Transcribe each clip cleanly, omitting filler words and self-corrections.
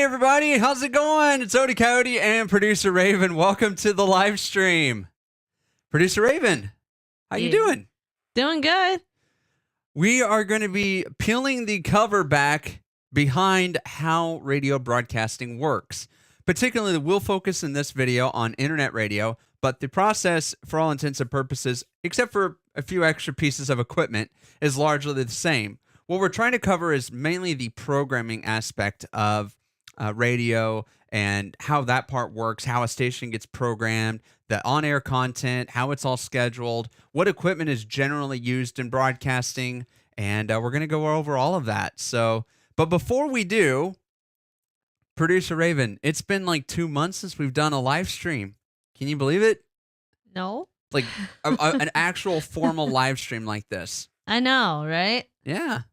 everybody, how's it going? It's Odie Coyote and producer Raven. Welcome to the live stream. Producer Raven, how you doing? Doing good. We are going to be peeling the cover back behind how radio broadcasting works. Particularly, we'll focus in this video on internet radio, but the process, for all intents and purposes, except for a few extra pieces of equipment, is largely the same. What we're trying to cover is mainly the programming aspect of radio and how that part works, how a station gets programmed, the on-air content, how it's all scheduled, what equipment is generally used in broadcasting, and we're going to go over all of that. So, but before we do, producer Raven, it's been like 2 months since we've done a live stream. Can you believe it? No. Like an actual formal live stream like this. I know, right? Yeah.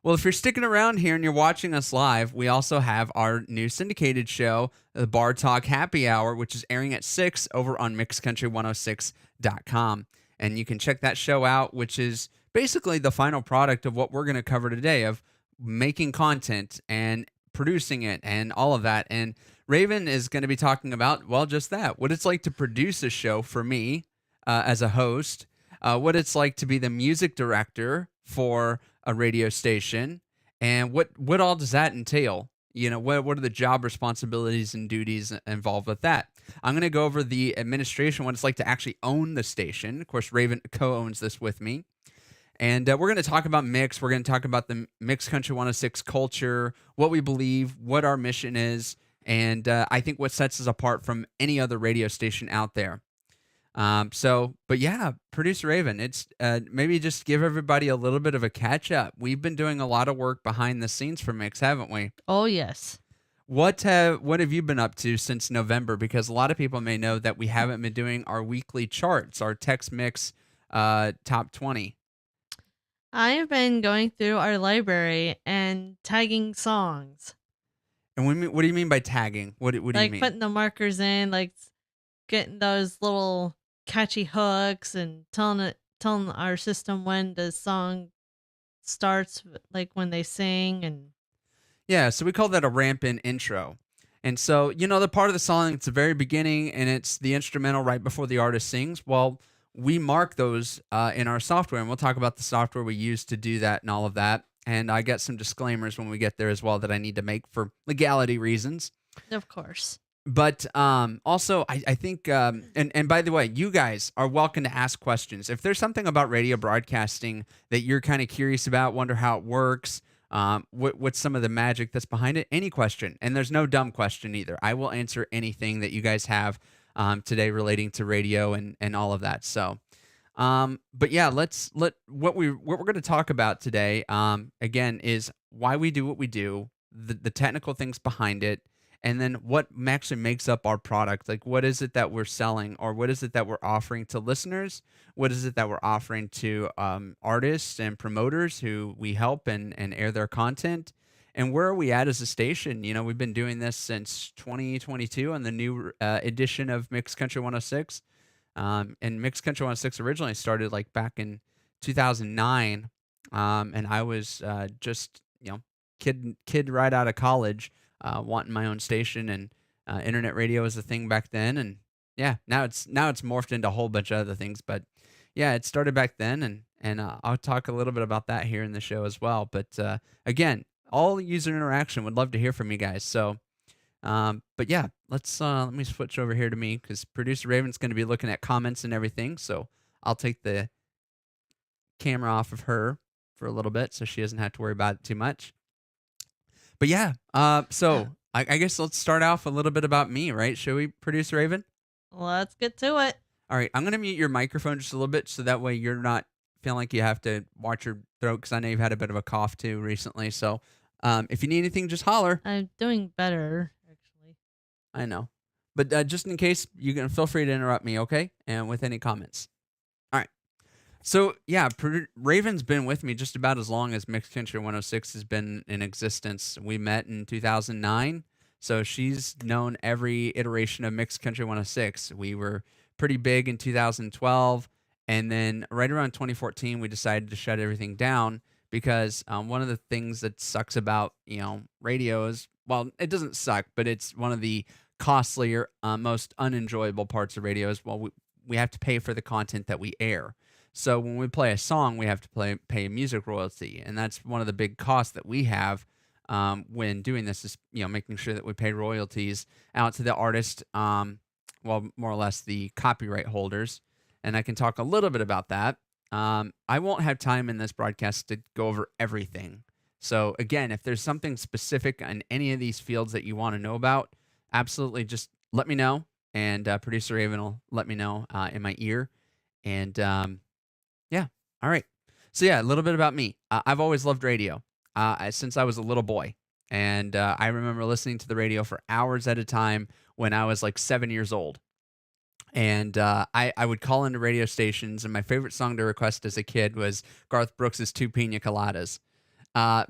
Well, if you're sticking around here and you're watching us live, we also have our new syndicated show, the Bar Talk Happy Hour, which is airing at 6 over on mixcountry106.com. And you can check that show out, which is basically the final product of what we're going to cover today, of making content and producing it and all of that. And Raven is going to be talking about, well, just that, what it's like to produce a show for me as a host, what it's like to be the music director for a radio station, and what all does that entail? You know, what are the job responsibilities and duties involved with that? I'm going to go over the administration, what it's like to actually own the station. Of course, Raven co-owns this with me. And we're going to talk about Mix. We're going to talk about the Mix Country 106 culture, what we believe, what our mission is, and I think what sets us apart from any other radio station out there. But yeah, producer Raven, it's maybe just give everybody a little bit of a catch up. We've been doing a lot of work behind the scenes for Mix, haven't we? Oh, yes. What have you been up to since November? Because a lot of people may know that we haven't been doing our weekly charts, our Tex Mix top 20. I've been going through our library and tagging songs. And what do you mean by tagging? What do you mean? Like putting the markers in, like getting those little catchy hooks and telling our system when the song starts, like when they sing. And yeah, so we call that a ramp-in intro. And so, you know, the part of the song, it's the very beginning and it's the instrumental right before the artist sings. Well, we mark those in our software, and we'll talk about the software we use to do that and all of that. And I got some disclaimers when we get there as well that I need to make for legality reasons. Of course. But also, I think, and by the way, you guys are welcome to ask questions. If there's something about radio broadcasting that you're kind of curious about, wonder how it works, what's some of the magic that's behind it, any question. And there's no dumb question either. I will answer anything that you guys have today relating to radio and all of that. So, but yeah, what we're going to talk about today, again, is why we do what we do, the technical things behind it, and then what actually makes up our product. Like, what is it that we're selling, or what is it that we're offering to listeners? What is it that we're offering to artists and promoters who we help and air their content? And where are we at as a station? You know, we've been doing this since 2022 on the new edition of Mix Country 106. And Mix Country 106 originally started like back in 2009. And I was just, you know, kid right out of college, wanting my own station, and internet radio was a thing back then. And yeah, now it's morphed into a whole bunch of other things. But yeah, it started back then, and I'll talk a little bit about that here in the show as well. But again, all user interaction, would love to hear from you guys. So, but yeah, let me switch over here to me, because producer Raven's going to be looking at comments and everything. So I'll take the camera off of her for a little bit so she doesn't have to worry about it too much. But yeah, so I guess let's start off a little bit about me, right? Shall we, producer Raven? Let's get to it. All right, I'm going to mute your microphone just a little bit so that way you're not feeling like you have to watch your throat, because I know you've had a bit of a cough too recently. So if you need anything, just holler. I'm doing better, actually. I know. But just in case, you can feel free to interrupt me, okay? And with any comments. All right. So, yeah, Raven's been with me just about as long as Mix Country 106 has been in existence. We met in 2009, so she's known every iteration of Mix Country 106. We were pretty big in 2012, and then right around 2014, we decided to shut everything down because one of the things that sucks about radio is, well, it doesn't suck, but it's one of the costlier, most unenjoyable parts of radio is, well, we have to pay for the content that we air. So when we play a song, we have to pay a music royalty, and that's one of the big costs that we have when doing this is making sure that we pay royalties out to the artist, well, more or less the copyright holders. And I can talk a little bit about that. I won't have time in this broadcast to go over everything. So again, if there's something specific in any of these fields that you want to know about, absolutely just let me know, and producer Raven will let me know in my ear. And yeah, all right. So yeah, a little bit about me. I've always loved radio since I was a little boy, and I remember listening to the radio for hours at a time when I was like 7 years old. And I would call into radio stations, and my favorite song to request as a kid was Garth Brooks's Two Pina Coladas,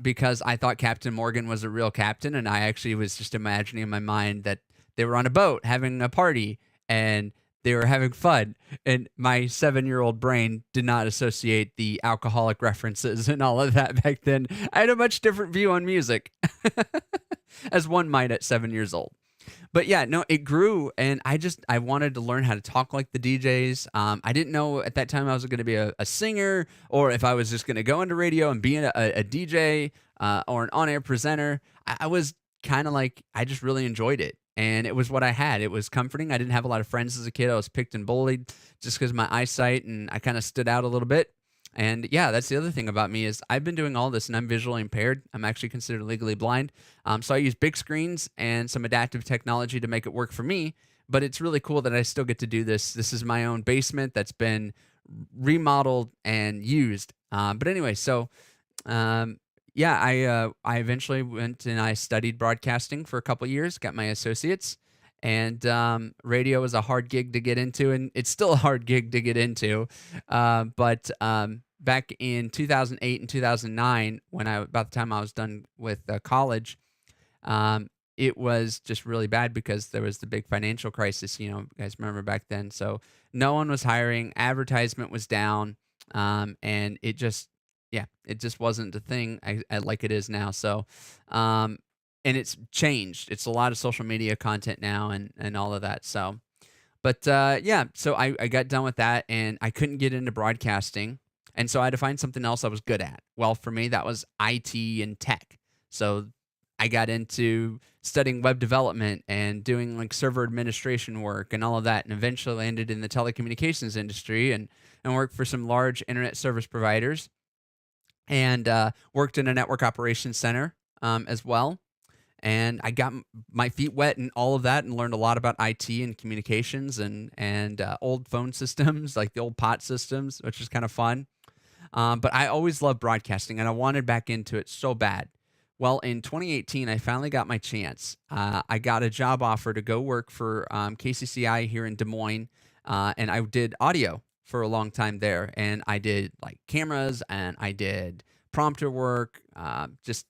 because I thought Captain Morgan was a real captain, and I actually was just imagining in my mind that they were on a boat having a party and they were having fun. And my 7-year-old brain did not associate the alcoholic references and all of that back then. I had a much different view on music, as one might at 7 years old. But yeah, no, it grew, and I wanted to learn how to talk like the DJs. I didn't know at that time I was going to be a singer, or if I was just going to go into radio and be a DJ or an on-air presenter. I was kind of like, I just really enjoyed it, and it was what I had. It was comforting. I didn't have a lot of friends as a kid. I was picked and bullied just because of my eyesight, and I kind of stood out a little bit. And yeah, that's the other thing about me is I've been doing all this, and I'm visually impaired. I'm actually considered legally blind. So I use big screens and some adaptive technology to make it work for me. But it's really cool that I still get to do this. This is my own basement that's been remodeled and used. But anyway, so yeah, I eventually went and I studied broadcasting for a couple years, got my associates, and radio was a hard gig to get into, and it's still a hard gig to get into. But back in 2008 and 2009, about the time I was done with college, it was just really bad because there was the big financial crisis. You guys remember back then. So no one was hiring, advertisement was down, and yeah, it just wasn't the thing like it is now. So, and it's changed. It's a lot of social media content now and all of that. So, but yeah, so I got done with that, and I couldn't get into broadcasting. And so I had to find something else I was good at. Well, for me, that was IT and tech. So I got into studying web development and doing like server administration work and all of that, and eventually landed in the telecommunications industry and worked for some large internet service providers, and worked in a network operations center as well. And I got my feet wet and all of that, and learned a lot about IT and communications and old phone systems, like the old POT systems, which is kind of fun. But I always loved broadcasting, and I wanted back into it so bad. Well, in 2018, I finally got my chance. I got a job offer to go work for KCCI here in Des Moines, and I did audio for a long time there. And I did like cameras, and I did prompter work, just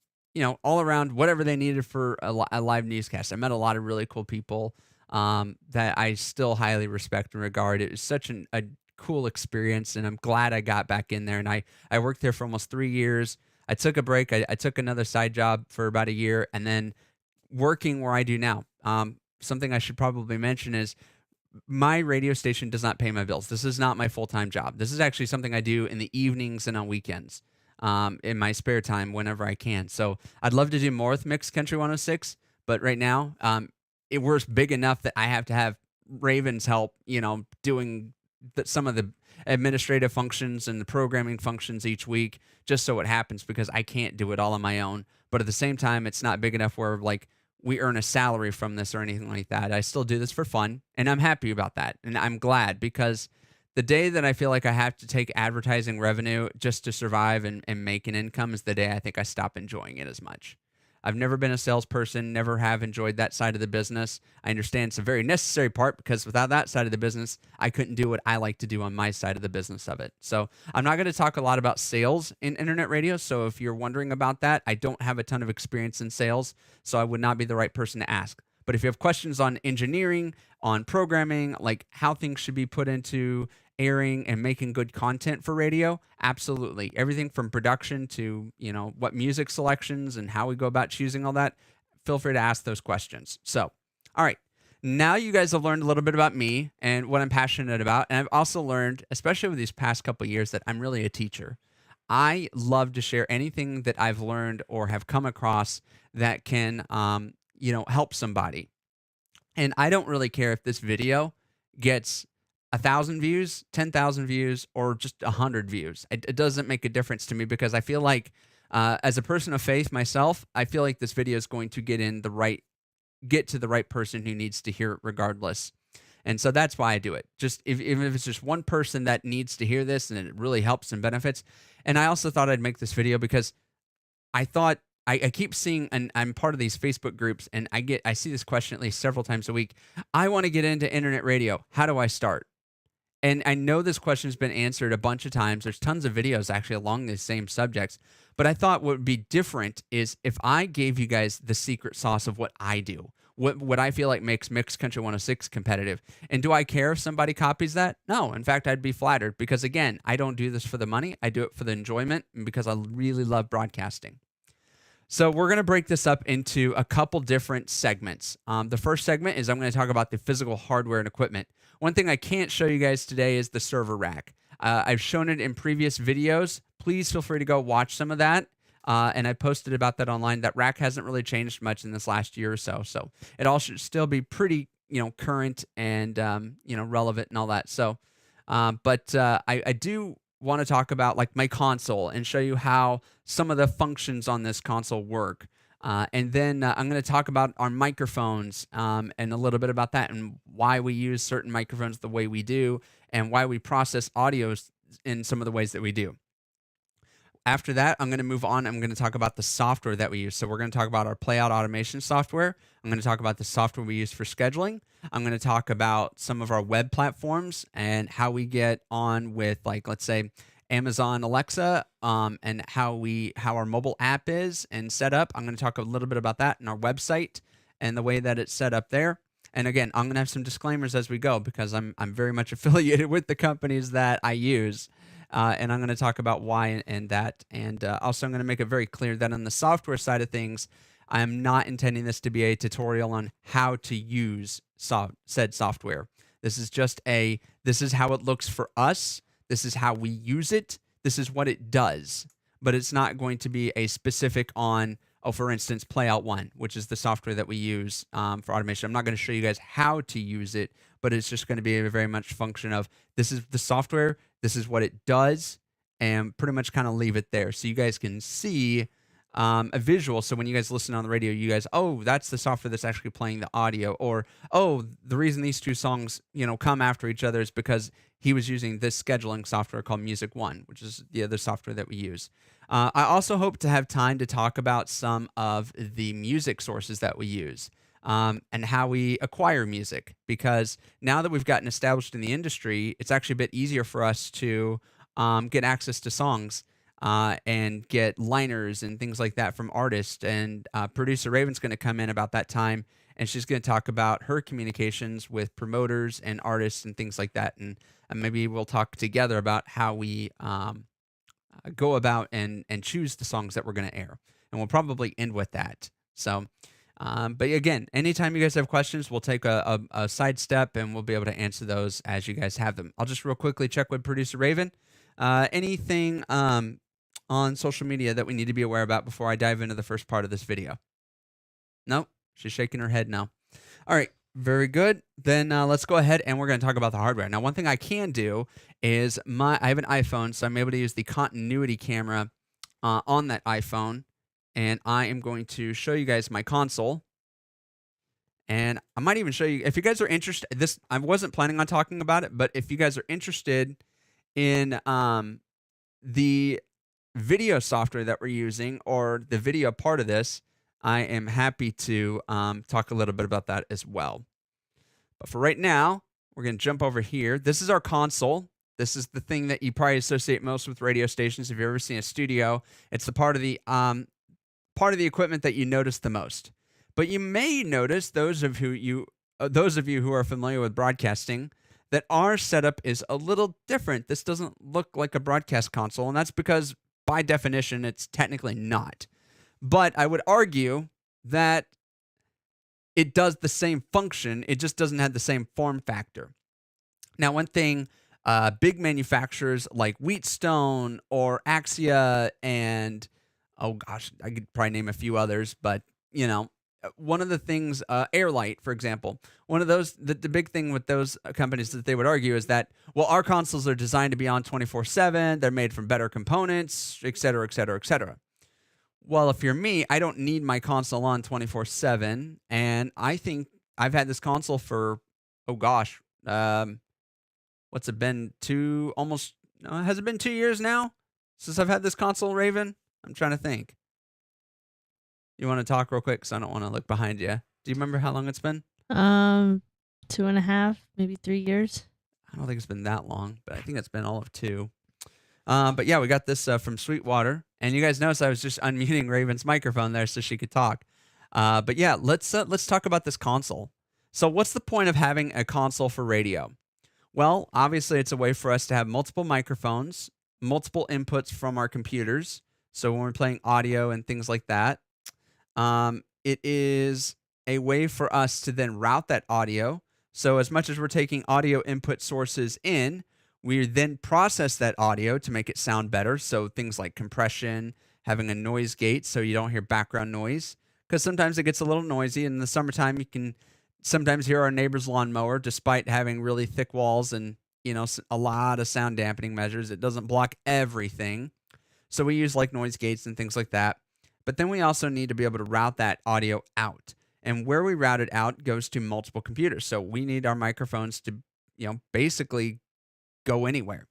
all around whatever they needed for a live newscast. I met a lot of really cool people that I still highly respect and regard. It was such a cool experience, and I'm glad I got back in there. And I worked there for almost 3 years. I took a break. I took another side job for about a year, and then working where I do now. Something I should probably mention is my radio station does not pay my bills. This is not my full-time job. This is actually something I do in the evenings and on weekends, in my spare time whenever I can. So I'd love to do more with Mixed Country 106, but right now we're big enough that I have to have Raven's help, doing some of the administrative functions and the programming functions each week, just so it happens, because I can't do it all on my own. But at the same time, it's not big enough where like we earn a salary from this or anything like that. I still do this for fun, and I'm happy about that. And I'm glad, because the day that I feel like I have to take advertising revenue just to survive and make an income is the day I think I stop enjoying it as much. I've never been a salesperson, never have enjoyed that side of the business. I understand it's a very necessary part, because without that side of the business, I couldn't do what I like to do on my side of the business of it. So I'm not going to talk a lot about sales in internet radio. So if you're wondering about that, I don't have a ton of experience in sales, so I would not be the right person to ask. But if you have questions on engineering, on programming, like how things should be put into airing and making good content for radio, absolutely. Everything from production to, what music selections and how we go about choosing all that, feel free to ask those questions. So, all right. Now you guys have learned a little bit about me and what I'm passionate about. And I've also learned, especially over these past couple of years, that I'm really a teacher. I love to share anything that I've learned or have come across that can, help somebody. And I don't really care if this video gets 1,000 views, 10,000 views, or just 100 views. It doesn't make a difference to me because I feel like, as a person of faith myself, I feel like this video is going to get to the right person who needs to hear it regardless. And so that's why I do it. Just if it's just one person that needs to hear this and it really helps and benefits. And I also thought I'd make this video because I thought I keep seeing, and I'm part of these Facebook groups, and I see this question at least several times a week. I want to get into internet radio. How do I start? And I know this question's been answered a bunch of times. There's tons of videos actually along these same subjects. But I thought what would be different is if I gave you guys the secret sauce of what I do, what I feel like makes Mixed Country 106 competitive. And do I care if somebody copies that? No. In fact, I'd be flattered because, again, I don't do this for the money. I do it for the enjoyment and because I really love broadcasting. So we're going to break this up into a couple different segments. The first segment is I'm going to talk about the physical hardware and equipment. One thing I can't show you guys today is the server rack. I've shown it in previous videos. Please feel free to go watch some of that. And I posted about that online. That rack hasn't really changed much in this last year or so. So it all should still be pretty, current and, relevant and all that. So, but I do want to talk about like my console and show you how some of the functions on this console work. And then I'm going to talk about our microphones and a little bit about that and why we use certain microphones the way we do and why we process audios in some of the ways that we do. After that, I'm going to move on. I'm going to talk about the software that we use. So we're going to talk about our playout automation software. I'm going to talk about the software we use for scheduling. I'm going to talk about some of our web platforms and how we get on with, like, let's say, Amazon Alexa, and how our mobile app is and set up. I'm going to talk a little bit about that and our website and the way that it's set up there. And again, I'm going to have some disclaimers as we go because I'm very much affiliated with the companies that I use. And I'm going to talk about why and that. And also, I'm going to make it very clear that on the software side of things, I am not intending this to be a tutorial on how to use said software. This is how it looks for us. This is how we use it. This is what it does. But it's not going to be a specific on, for instance, Playout One, which is the software that we use for automation. I'm not going to show you guys how to use it, but it's just going to be a very much function of this is the software, this is what it does, and pretty much kind of leave it there so you guys can see a visual. So when you guys listen on the radio, you guys, oh, that's the software that's actually playing the audio, or oh, the reason these two songs come after each other is because he was using this scheduling software called Music One, which is the other software that we use. I also hope to have time to talk about some of the music sources that we use. And how we acquire music, because now that we've gotten established in the industry, it's actually a bit easier for us to get access to songs and get liners and things like that from artists. And producer Raven's going to come in about that time, and she's going to talk about her communications with promoters and artists and things like that. And maybe we'll talk together about how we go about and choose the songs that we're going to air. And we'll probably end with that. So... but again, anytime you guys have questions, we'll take a side step and we'll be able to answer those as you guys have them. I'll just real quickly check with producer Raven. Anything on social media that we need to be aware about before I dive into the first part of this video? Nope, she's shaking her head no. All right, very good. Then let's go ahead and we're going to talk about the hardware. Now, one thing I can do is I have an iPhone, so I'm able to use the continuity camera on that iPhone. And I am going to show you guys my console. And I might even show you, if you guys are interested, I wasn't planning on talking about it, but if you guys are interested in the video software that we're using or the video part of this, I am happy to talk a little bit about that as well. But for right now, we're going to jump over here. This is our console. This is the thing that you probably associate most with radio stations. If you've ever seen a studio, it's the part of the equipment that you notice the most. But you may notice those of you who are familiar with broadcasting that our setup is a little different. This doesn't look like a broadcast console, and that's because by definition it's technically not. But I would argue that it does the same function, it just doesn't have the same form factor. Now, one thing big manufacturers like Wheatstone or Axia and, oh gosh, I could probably name a few others, but one of the things, Airlight, for example, one of those, the big thing with those companies that they would argue is that, well, our consoles are designed to be on 24/7, they're made from better components, et cetera, et cetera, et cetera. Well, if you're me, I don't need my console on 24/7, and I think I've had this console for, oh gosh, what's it been? Has it been 2 years now since I've had this console, Raven? I'm trying to think. You want to talk real quick? Because I don't want to look behind you. Do you remember how long it's been? 2.5, maybe 3 years. I don't think it's been that long, but I think it's been all of 2. But yeah, we got this from Sweetwater, and you guys notice I was just unmuting Raven's microphone there so she could talk. But yeah, let's talk about this console. So what's the point of having a console for radio? Well, obviously it's a way for us to have multiple microphones, multiple inputs from our computers. So when we're playing audio and things like that, it is a way for us to then route that audio. So as much as we're taking audio input sources in, we then process that audio to make it sound better. So things like compression, having a noise gate so you don't hear background noise. Because sometimes it gets a little noisy. In the summertime, you can sometimes hear our neighbor's lawnmower, despite having really thick walls and a lot of sound dampening measures. It doesn't block everything. So we use like noise gates and things like that. But then we also need to be able to route that audio out. And where we route it out goes to multiple computers. So we need our microphones to, basically go anywhere.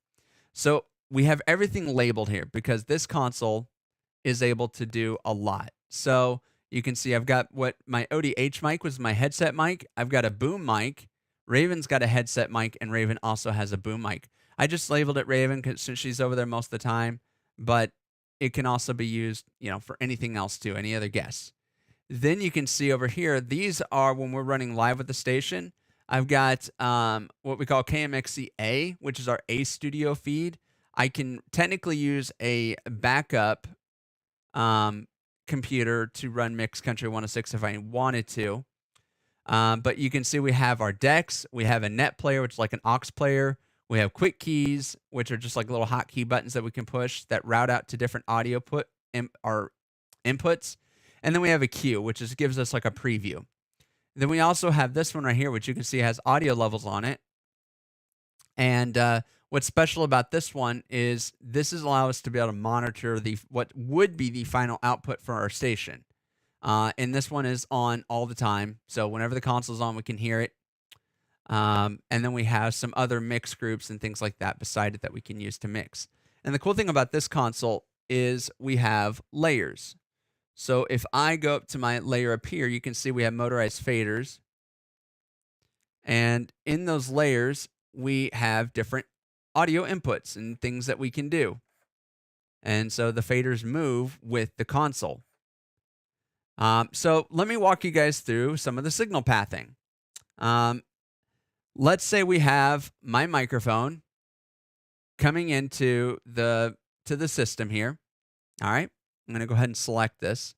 So we have everything labeled here because this console is able to do a lot. So you can see I've got what my ODH mic was my headset mic. I've got a boom mic. Raven's got a headset mic, and Raven also has a boom mic. I just labeled it Raven since she's over there most of the time, but it can also be used, for anything else too, any other guests. Then you can see over here, these are when we're running live with the station. I've got what we call KMXC-A, which is our A studio feed. I can technically use a backup computer to run Mix Country 106 if I wanted to. But you can see we have our decks. We have a net player, which is like an aux player. We have quick keys, which are just like little hotkey buttons that we can push that route out to different audio inputs. And then we have a cue, which gives us like a preview. Then we also have this one right here, which you can see has audio levels on it. And what's special about this one is this allows us to be able to monitor what would be the final output for our station. And this one is on all the time. So whenever the console's on, we can hear it. And then we have some other mix groups and things like that beside it that we can use to mix. And the cool thing about this console is we have layers. So if I go up to my layer up here, you can see we have motorized faders. And in those layers, we have different audio inputs and things that we can do. And so the faders move with the console. So let me walk you guys through some of the signal pathing. Let's say we have my microphone coming into the system here. All right, I'm going to go ahead and select this.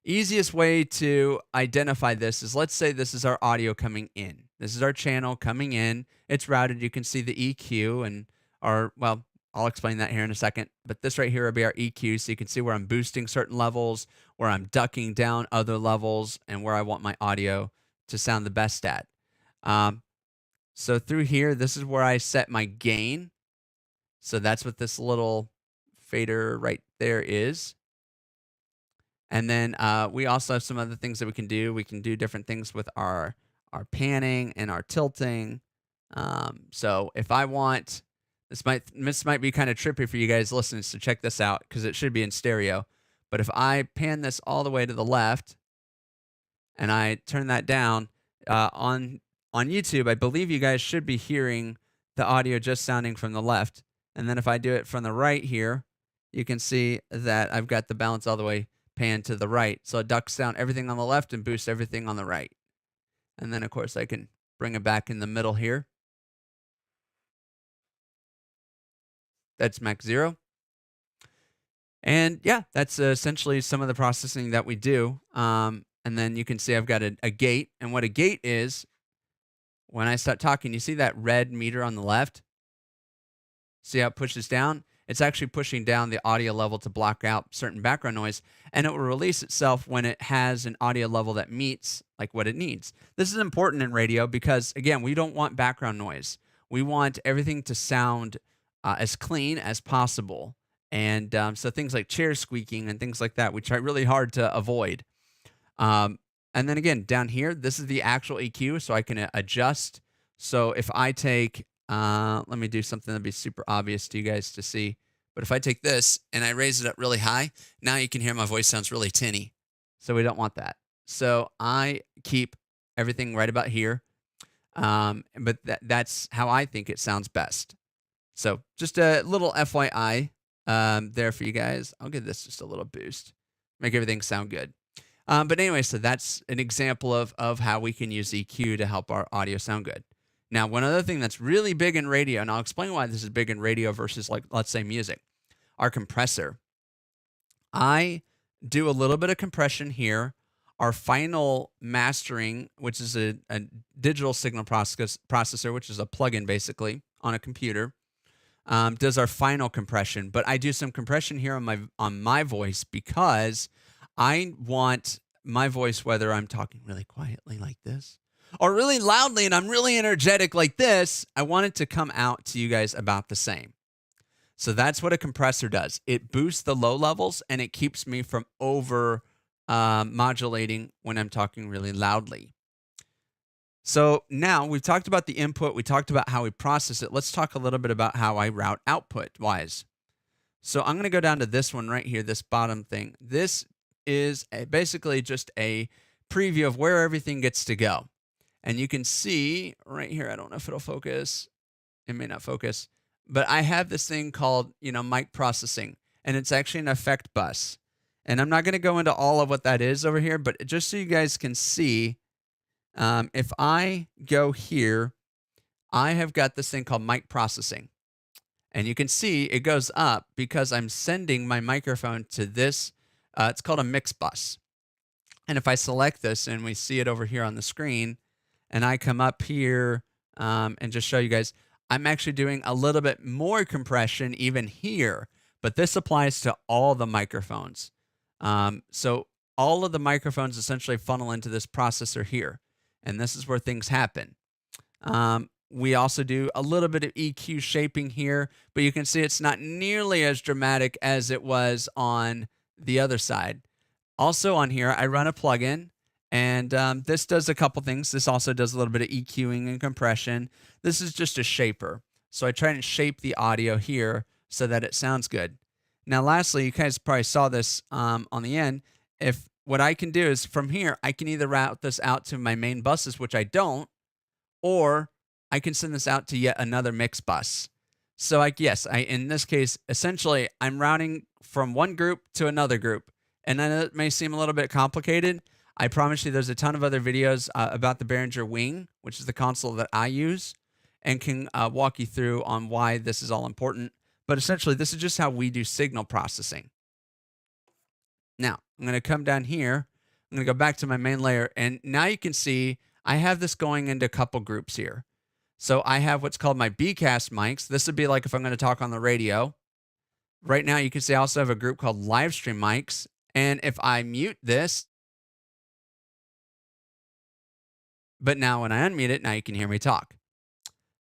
Easiest way to identify this is, let's say this is our audio coming in. This is our channel coming in. It's routed. You can see the EQ and I'll explain that here in a second. But this right here will be our EQ. So you can see where I'm boosting certain levels, where I'm ducking down other levels, and where I want my audio to sound the best at. So through here, this is where I set my gain. So that's what this little fader right there is. And then we also have some other things that we can do. We can do different things with our panning and our tilting. So if I want, this might be kind of trippy for you guys listening, so check this out because it should be in stereo. But if I pan this all the way to the left and I turn that down on YouTube, I believe you guys should be hearing the audio just sounding from the left. And then if I do it from the right here, you can see that I've got the balance all the way pan to the right. So it ducks down everything on the left and boosts everything on the right. And then, of course, I can bring it back in the middle here. That's max 0. And yeah, that's essentially some of the processing that we do. And then you can see I've got a gate. And what a gate is, when I start talking, you see that red meter on the left? See how it pushes down? It's actually pushing down the audio level to block out certain background noise, and it will release itself when it has an audio level that meets like what it needs. This is important in radio because, again, we don't want background noise. We want everything to sound as clean as possible. And so things like chair squeaking and things like that, we try really hard to avoid. Um, and then again, down here, this is the actual EQ, so I can adjust. So if I take, let me do something that'd be super obvious to you guys to see. But if I take this and I raise it up really high, now you can hear my voice sounds really tinny. So we don't want that. So I keep everything right about here. But that's how I think it sounds best. So just a little FYI there for you guys. I'll give this just a little boost, make everything sound good. But anyway, so that's an example of how we can use EQ to help our audio sound good. Now, one other thing that's really big in radio, and I'll explain why this is big in radio versus, like, let's say music, our compressor. I do a little bit of compression here. Our final mastering, which is a digital signal processor, which is a plugin basically on a computer, does our final compression. But I do some compression here on my voice because I want my voice, whether I'm talking really quietly like this or really loudly and I'm really energetic like this, I want it to come out to you guys about the same. So that's what a compressor does. It boosts the low levels and it keeps me from over modulating when I'm talking really loudly. So now we've talked about the input. We talked about how we process it. Let's talk a little bit about how I route output wise. So I'm going to go down to this one right here, this bottom thing. This is basically just a preview of where everything gets to go. And you can see right here, I don't know if it'll focus. It may not focus. But I have this thing called, mic processing. And it's actually an effect bus. And I'm not going to go into all of what that is over here. But just so you guys can see, if I go here, I have got this thing called mic processing. And you can see it goes up because I'm sending my microphone to this. It's called a mix bus. And if I select this and we see it over here on the screen, and I come up here and just show you guys, I'm actually doing a little bit more compression even here. But this applies to all the microphones. So all of the microphones essentially funnel into this processor here. And this is where things happen. We also do a little bit of EQ shaping here, but you can see it's not nearly as dramatic as it was on the other side. Also on here, I run a plugin, and this does a couple things. This also does a little bit of EQing and compression. This is just a shaper. So I try and shape the audio here so that it sounds good. Now, lastly, you guys probably saw this on the end. If what I can do is from here, I can either route this out to my main buses, which I don't, or I can send this out to yet another mix bus. So in this case, essentially, I'm routing from one group to another group. And then it may seem a little bit complicated. I promise you there's a ton of other videos about the Behringer Wing, which is the console that I use, and can walk you through on why this is all important. But essentially, this is just how we do signal processing. Now, I'm going to come down here. I'm going to go back to my main layer. And now you can see I have this going into a couple groups here. So I have what's called my Bcast mics. This would be like if I'm going to talk on the radio. Right now, you can see I also have a group called Livestream mics. And if I mute this, but now when I unmute it, now you can hear me talk.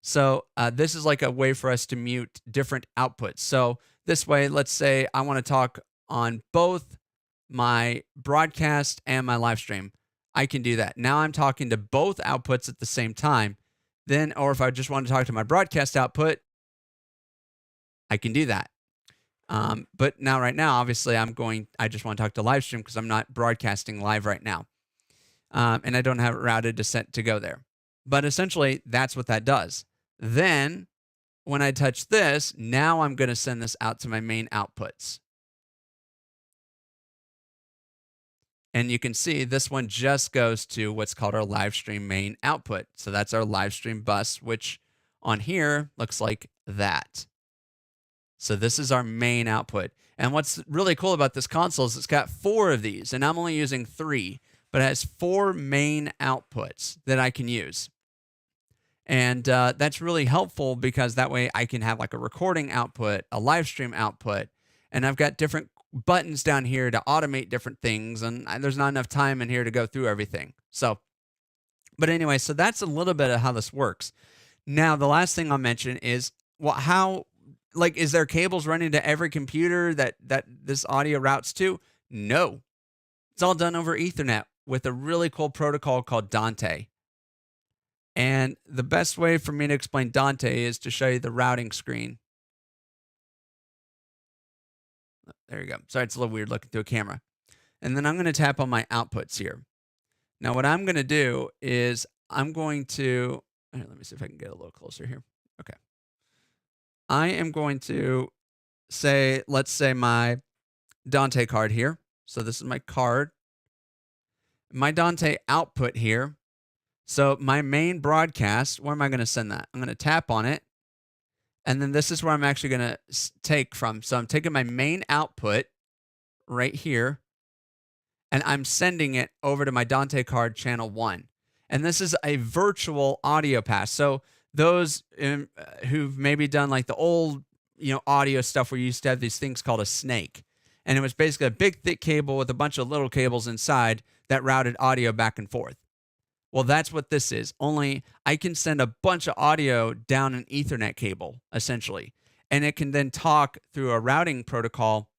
So this is like a way for us to mute different outputs. So this way, let's say I want to talk on both my broadcast and my live stream. I can do that. Now I'm talking to both outputs at the same time. Then, or if I just want to talk to my broadcast output, I can do that. But now, right now, obviously, I just want to talk to live stream because I'm not broadcasting live right now. And I don't have it routed to go there. But essentially, that's what that does. Then, when I touch this, now I'm going to send this out to my main outputs. And you can see this one just goes to what's called our live stream main output. So that's our live stream bus, which on here looks like that. So this is our main output. And what's really cool about this console is it's got 4 of these, and I'm only using 3, but it has 4 main outputs that I can use. And that's really helpful because that way I can have like a recording output, a live stream output, and I've got different buttons down here to automate different things. And there's not enough time in here to go through everything. So, but anyway, so that's a little bit of how this works. Now, the last thing I'll mention is, well, how, like, is there cables running to every computer that this audio routes to? No. It's all done over Ethernet with a really cool protocol called Dante. And the best way for me to explain Dante is to show you the routing screen. There you go. Sorry, it's a little weird looking through a camera. And then I'm going to tap on my outputs here. Now, what I'm going to do is I'm going to, let me see if I can get a little closer here. Okay. I am going to say, let's say my Dante card here. So this is my card. My Dante output here. So my main broadcast, where am I going to send that? I'm going to tap on it. And then this is where I'm actually going to take from. So I'm taking my main output right here, and I'm sending it over to my Dante card channel 1. And this is a virtual audio pass. So those who've maybe done like the old, audio stuff where you used to have these things called a snake. And it was basically a big, thick cable with a bunch of little cables inside that routed audio back and forth. Well, that's what this is. Only I can send a bunch of audio down an Ethernet cable, essentially. And it can then talk through a routing protocol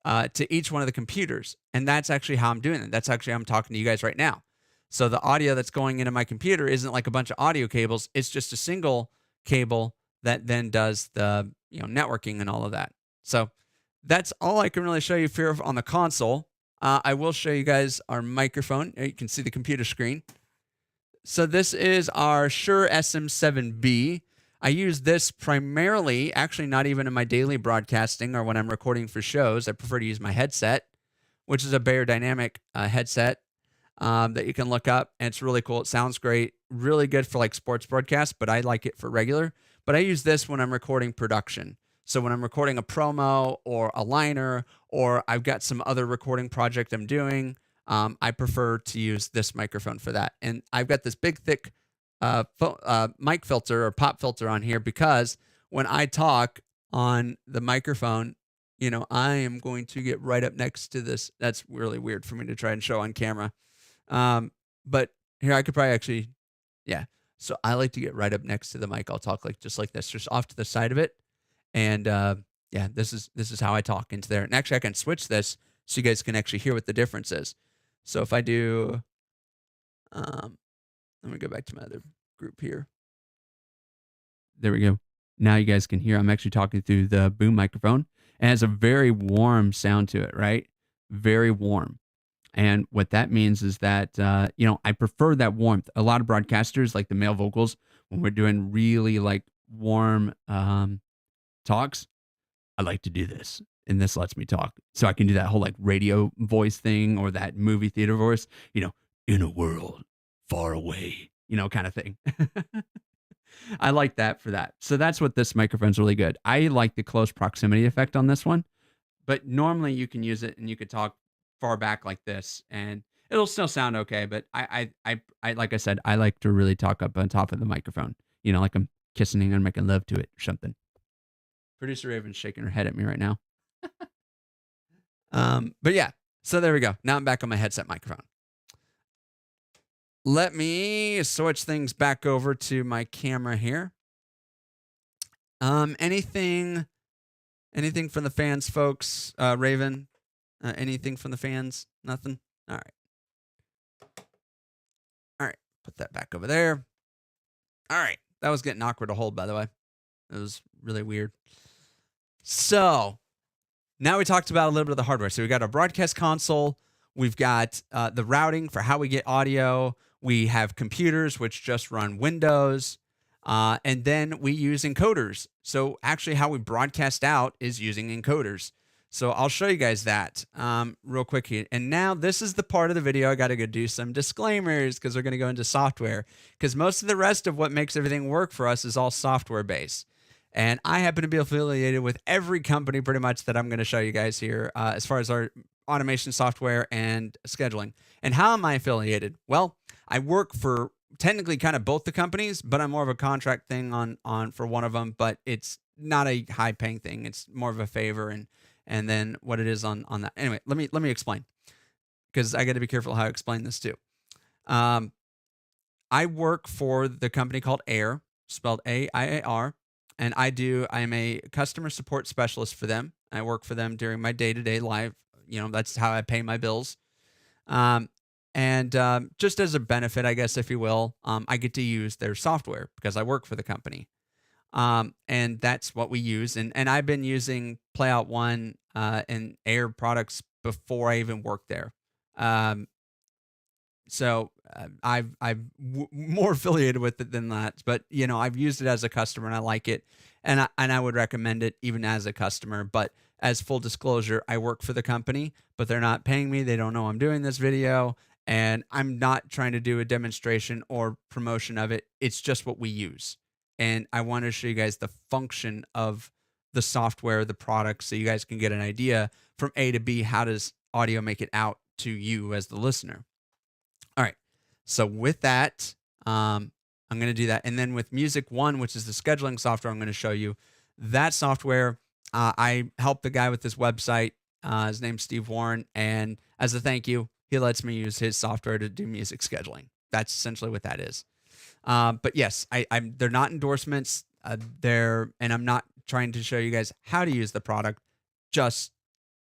to each one of the computers. And that's actually how I'm doing it. That's actually how I'm talking to you guys right now. So the audio that's going into my computer isn't like a bunch of audio cables. It's just a single cable that then does the networking and all of that. So that's all I can really show you here on the console. I will show you guys our microphone. You can see the computer screen. So this is our Shure SM7B. I use this primarily, actually not even in my daily broadcasting or when I'm recording for shows. I prefer to use my headset, which is a Beyerdynamic headset that you can look up. And it's really cool. It sounds great. Really good for like sports broadcasts, but I like it for regular. But I use this when I'm recording production. So when I'm recording a promo or a liner, or I've got some other recording project I'm doing, I prefer to use this microphone for that. And I've got this big, thick mic filter or pop filter on here because when I talk on the microphone, I am going to get right up next to this. That's really weird for me to try and show on camera. But here I could probably actually, yeah. So I like to get right up next to the mic. I'll talk just like this, just off to the side of it. And yeah, this is how I talk into there. And actually I can switch this so you guys can actually hear what the difference is. So if I do, let me go back to my other group here. There we go. Now you guys can hear I'm actually talking through the boom microphone. It has a very warm sound to it, right? Very warm. And what that means is that, I prefer that warmth. A lot of broadcasters, like the male vocals, when we're doing really like warm talks, I like to do this. And this lets me talk. So I can do that whole like radio voice thing or that movie theater voice, in a world far away, kind of thing. I like that for that. So that's what this microphone's really good. I like the close proximity effect on this one, but normally you can use it and you could talk far back like this and it'll still sound okay. But I like I said, I like to really talk up on top of the microphone, like I'm kissing and making love to it or something. Producer Raven's shaking her head at me right now. But yeah, so there we go. Now I'm back on my headset microphone. Let me switch things back over to my camera here. Anything from the fans, folks? Raven, anything from the fans? Nothing? All right. Put that back over there. All right. That was getting awkward to hold, by the way. It was really weird. So now we talked about a little bit of the hardware. So we got our broadcast console. We've got the routing for how we get audio. We have computers, which just run Windows. And then we use encoders. So actually how we broadcast out is using encoders. So I'll show you guys that real quick here. And now this is the part of the video I got to go do some disclaimers because we're going to go into software because most of the rest of what makes everything work for us is all software based. And I happen to be affiliated with every company pretty much that I'm going to show you guys here as far as our automation software and scheduling. And how am I affiliated? Well, I work for technically kind of both the companies, but I'm more of a contract thing on for one of them, but it's not a high paying thing. It's more of a favor and then what it is on that. Anyway, let me explain because I got to be careful how I explain this too. Um, I work for the company called Air, spelled AIAR, and I am a customer support specialist for them. I work for them during my day-to-day life. You know, that's how I pay my bills. Um, and just as a benefit, I guess, if you will, I get to use their software because I work for the company. And that's what we use. And I've been using Playout One and Air products before I even worked there. Um, so I'm more affiliated with it than that, but you know I've used it as a customer and I like it, and I would recommend it even as a customer. But as full disclosure, I work for the company, but they're not paying me. They don't know I'm doing this video, and I'm not trying to do a demonstration or promotion of it. It's just what we use, and I want to show you guys the function of the software, the product, so you guys can get an idea from A to B. How does audio make it out to you as the listener? All right. So with that, I'm going to do that. And then with Music One, which is the scheduling software, I'm going to show you that software. I helped the guy with this website. His name's Steve Warren. And as a thank you, he lets me use his software to do music scheduling. That's essentially what that is. But yes, they're not endorsements. And I'm not trying to show you guys how to use the product, just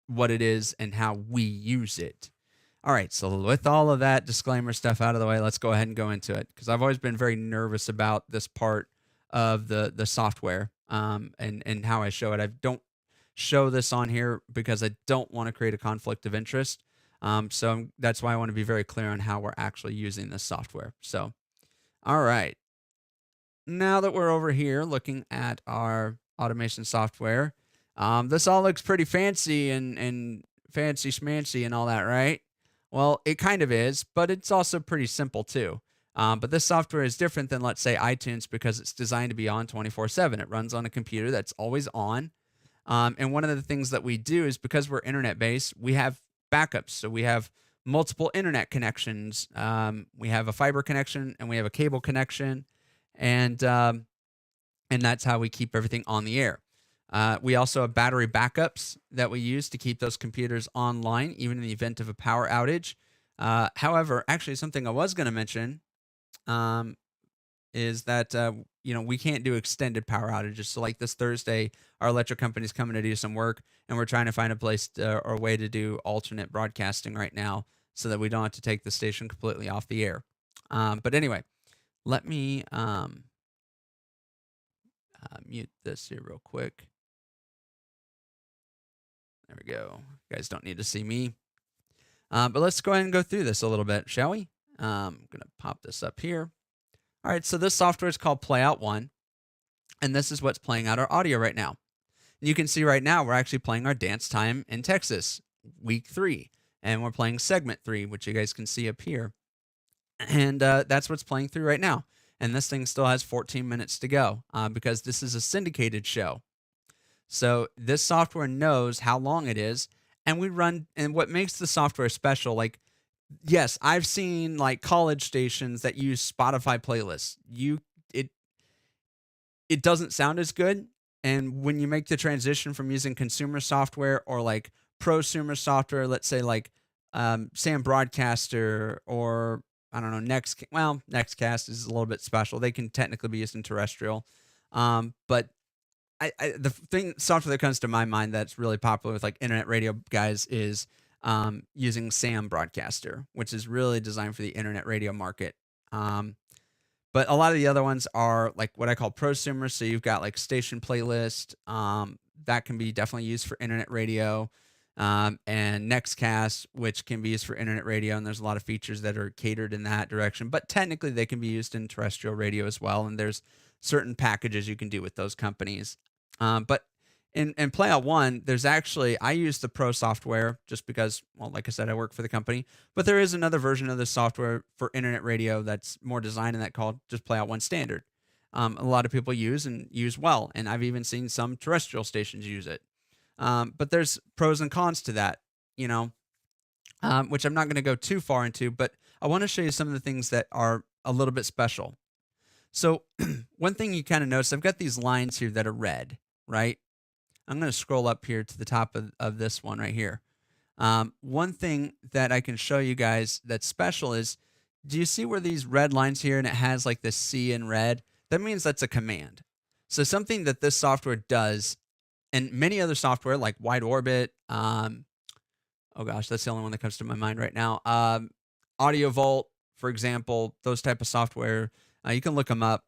what it is and how we use it. All right, so with all of that disclaimer stuff out of the way, let's go ahead and go into it because I've always been very nervous about this part of the software and how I show it. I don't show this on here because I don't want to create a conflict of interest. That's why I want to be very clear on how we're actually using this software. So, all right, now that we're over here looking at our automation software, this all looks pretty fancy and fancy schmancy and all that, right? Well, it kind of is, but it's also pretty simple too. But this software is different than, let's say, iTunes because it's designed to be on 24/7. It runs on a computer that's always on. And one of the things that we do is because we're internet based, we have backups. So we have multiple internet connections. We have a fiber connection and we have a cable connection, and that's how we keep everything on the air. We also have battery backups that we use to keep those computers online, even in the event of a power outage. However, actually, something I was going to mention um, is that we can't do extended power outages. So, like this Thursday, our electric company's coming to do some work, and we're trying to find a place or a way to do alternate broadcasting right now, so that we don't have to take the station completely off the air. But anyway, let me mute this here real quick. There we go. You guys don't need to see me. But let's go ahead and go through this a little bit, shall we? I'm going to pop this up here. All right, so this software is called Playout One, and this is what's playing out our audio right now. And you can see right now we're actually playing our Dance Time in Texas, week 3, and we're playing segment 3, which you guys can see up here. And that's what's playing through right now. And this thing still has 14 minutes to go because this is a syndicated show. So this software knows how long it is, and what makes the software special, like, yes, I've seen like college stations that use Spotify playlists. It doesn't sound as good, and when you make the transition from using consumer software or like prosumer software, let's say like Sam Broadcaster or I don't know, Nextcast is a little bit special. They can technically be used in terrestrial, but the software that comes to my mind that's really popular with like internet radio guys is using Sam Broadcaster, which is really designed for the internet radio market. But a lot of the other ones are like what I call prosumer. So you've got like station playlist that can be definitely used for internet radio, and Nextcast, which can be used for internet radio. And there's a lot of features that are catered in that direction, but technically they can be used in terrestrial radio as well. And there's certain packages you can do with those companies. But in Playout One, there's actually I use the Pro software just because, well, like I said, I work for the company. But there is another version of the software for internet radio that's more designed in that called just Playout One Standard. A lot of people use and use well, and I've even seen some terrestrial stations use it. But there's pros and cons to that, you know, which I'm not going to go too far into. But I want to show you some of the things that are a little bit special. So one thing you kind of notice, I've got these lines here that are red, right? I'm going to scroll up here to the top of this one right here. One thing that I can show you guys that's special is, do you see where these red lines here and it has like this C in red? That means that's a command. So something that this software does, and many other software like Wide Orbit, oh gosh, that's the only one that comes to my mind right now. Audio Vault, for example, those type of software, you can look them up.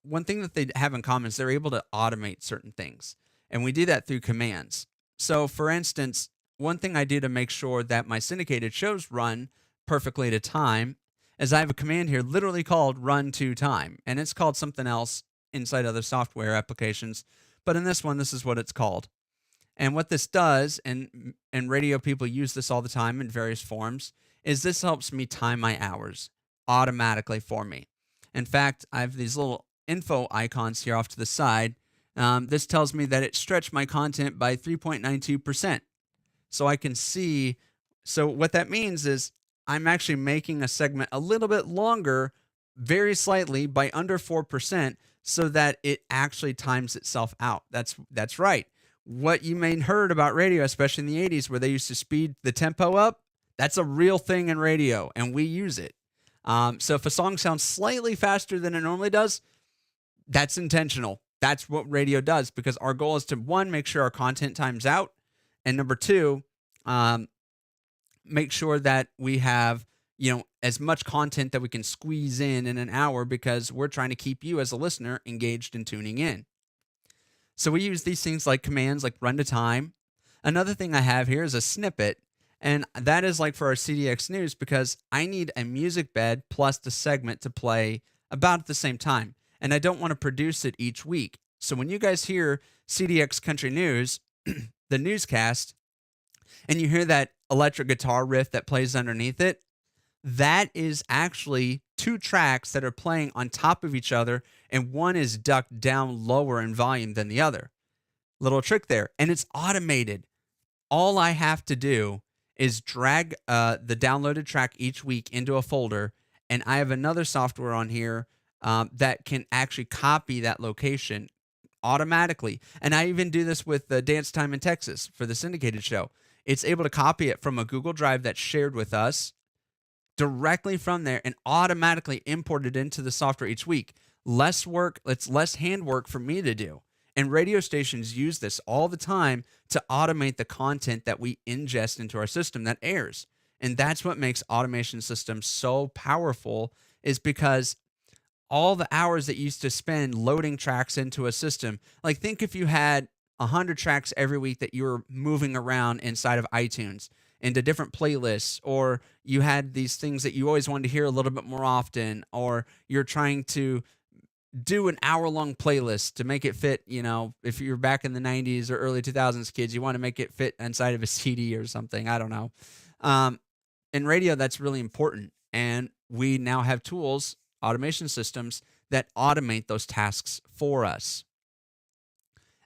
One thing that they have in common is they're able to automate certain things. And we do that through commands. So for instance, one thing I do to make sure that my syndicated shows run perfectly to time is I have a command here literally called run to time. And it's called something else inside other software applications. But in this one, this is what it's called. And what this does, and radio people use this all the time in various forms, is this helps me time my hours automatically for me. In fact, I have these little info icons here off to the side. This tells me that it stretched my content by 3.92%. So I can see, so what that means is I'm actually making a segment a little bit longer, very slightly by under 4%, so that it actually times itself out. That's right. What you may have heard about radio, especially in the 80s, where they used to speed the tempo up, that's a real thing in radio, and we use it. So if a song sounds slightly faster than it normally does, that's intentional. That's what radio does, because our goal is to, one, make sure our content times out, and number two, make sure that we have, as much content that we can squeeze in an hour, because we're trying to keep you as a listener engaged and tuning in. So we use these things like commands like run to time. Another thing I have here is a snippet, and that is like for our CDX News, because I need a music bed plus the segment to play about at the same time. And I don't want to produce it each week. So when you guys hear CDX Country News, the newscast, and you hear that electric guitar riff that plays underneath it, that is actually two tracks that are playing on top of each other, and one is ducked down lower in volume than the other. Little trick there. And it's automated. All I have to do is drag the downloaded track each week into a folder, and I have another software on here that can actually copy that location automatically. And I even do this with the Dance Time in Texas for the syndicated show. It's able to copy it from a Google Drive that's shared with us directly from there and automatically import it into the software each week. Less work, it's less handwork for me to do. And radio stations use this all the time to automate the content that we ingest into our system that airs. And that's what makes automation systems so powerful, is because all the hours that you used to spend loading tracks into a system, like think if you had 100 tracks every week that you were moving around inside of iTunes into different playlists, or you had these things that you always wanted to hear a little bit more often, or you're trying to do an hour-long playlist to make it fit, if you're back in the 90s or early 2000s kids, you want to make it fit inside of a CD or something. I don't know. In radio, that's really important. And we now have tools, automation systems, that automate those tasks for us.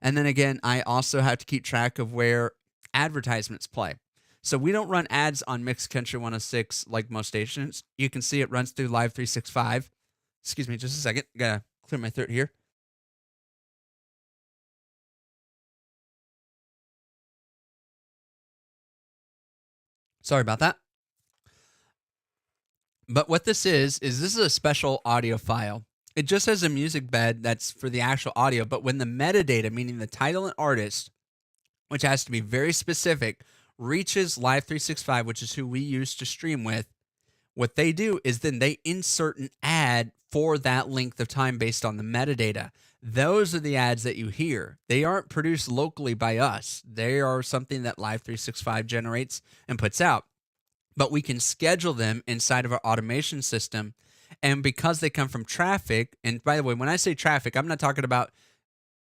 And then again, I also have to keep track of where advertisements play. So we don't run ads on Mixed Country 106 like most stations. You can see it runs through Live 365. Excuse me just a second. Gotta clear my throat here. Sorry about that. But what this is this is a special audio file. It just has a music bed that's for the actual audio, but when the metadata, meaning the title and artist, which has to be very specific, reaches Live 365, which is who we use to stream with, what they do is then they insert an ad for that length of time based on the metadata. Those are the ads that you hear. They aren't produced locally by us. They are something that Live 365 generates and puts out. But we can schedule them inside of our automation system. And because they come from traffic, and by the way, when I say traffic, I'm not talking about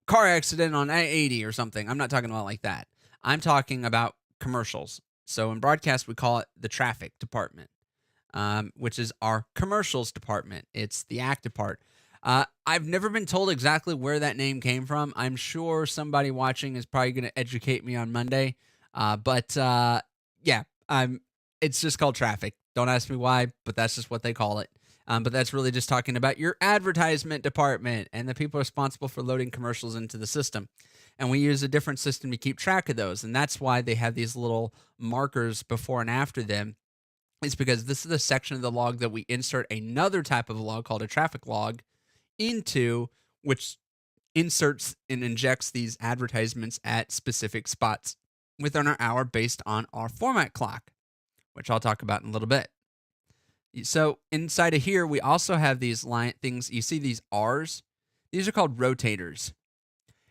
car accident on I-80 or something. I'm not talking about like that. I'm talking about commercials. So in broadcast, we call it the traffic department, which is our commercials department. It's the active part. I've never been told exactly where that name came from. I'm sure somebody watching is probably going to educate me on Monday. But yeah, it's just called traffic. Don't ask me why, but that's just what they call it. But that's really just talking about your advertisement department and the people responsible for loading commercials into the system. And we use a different system to keep track of those. And that's why they have these little markers before and after them. It's because this is the section of the log that we insert another type of log called a traffic log into, which inserts and injects these advertisements at specific spots within our hour based on our format clock, which I'll talk about in a little bit. So inside of here, we also have these line things. You see these R's? These are called rotators.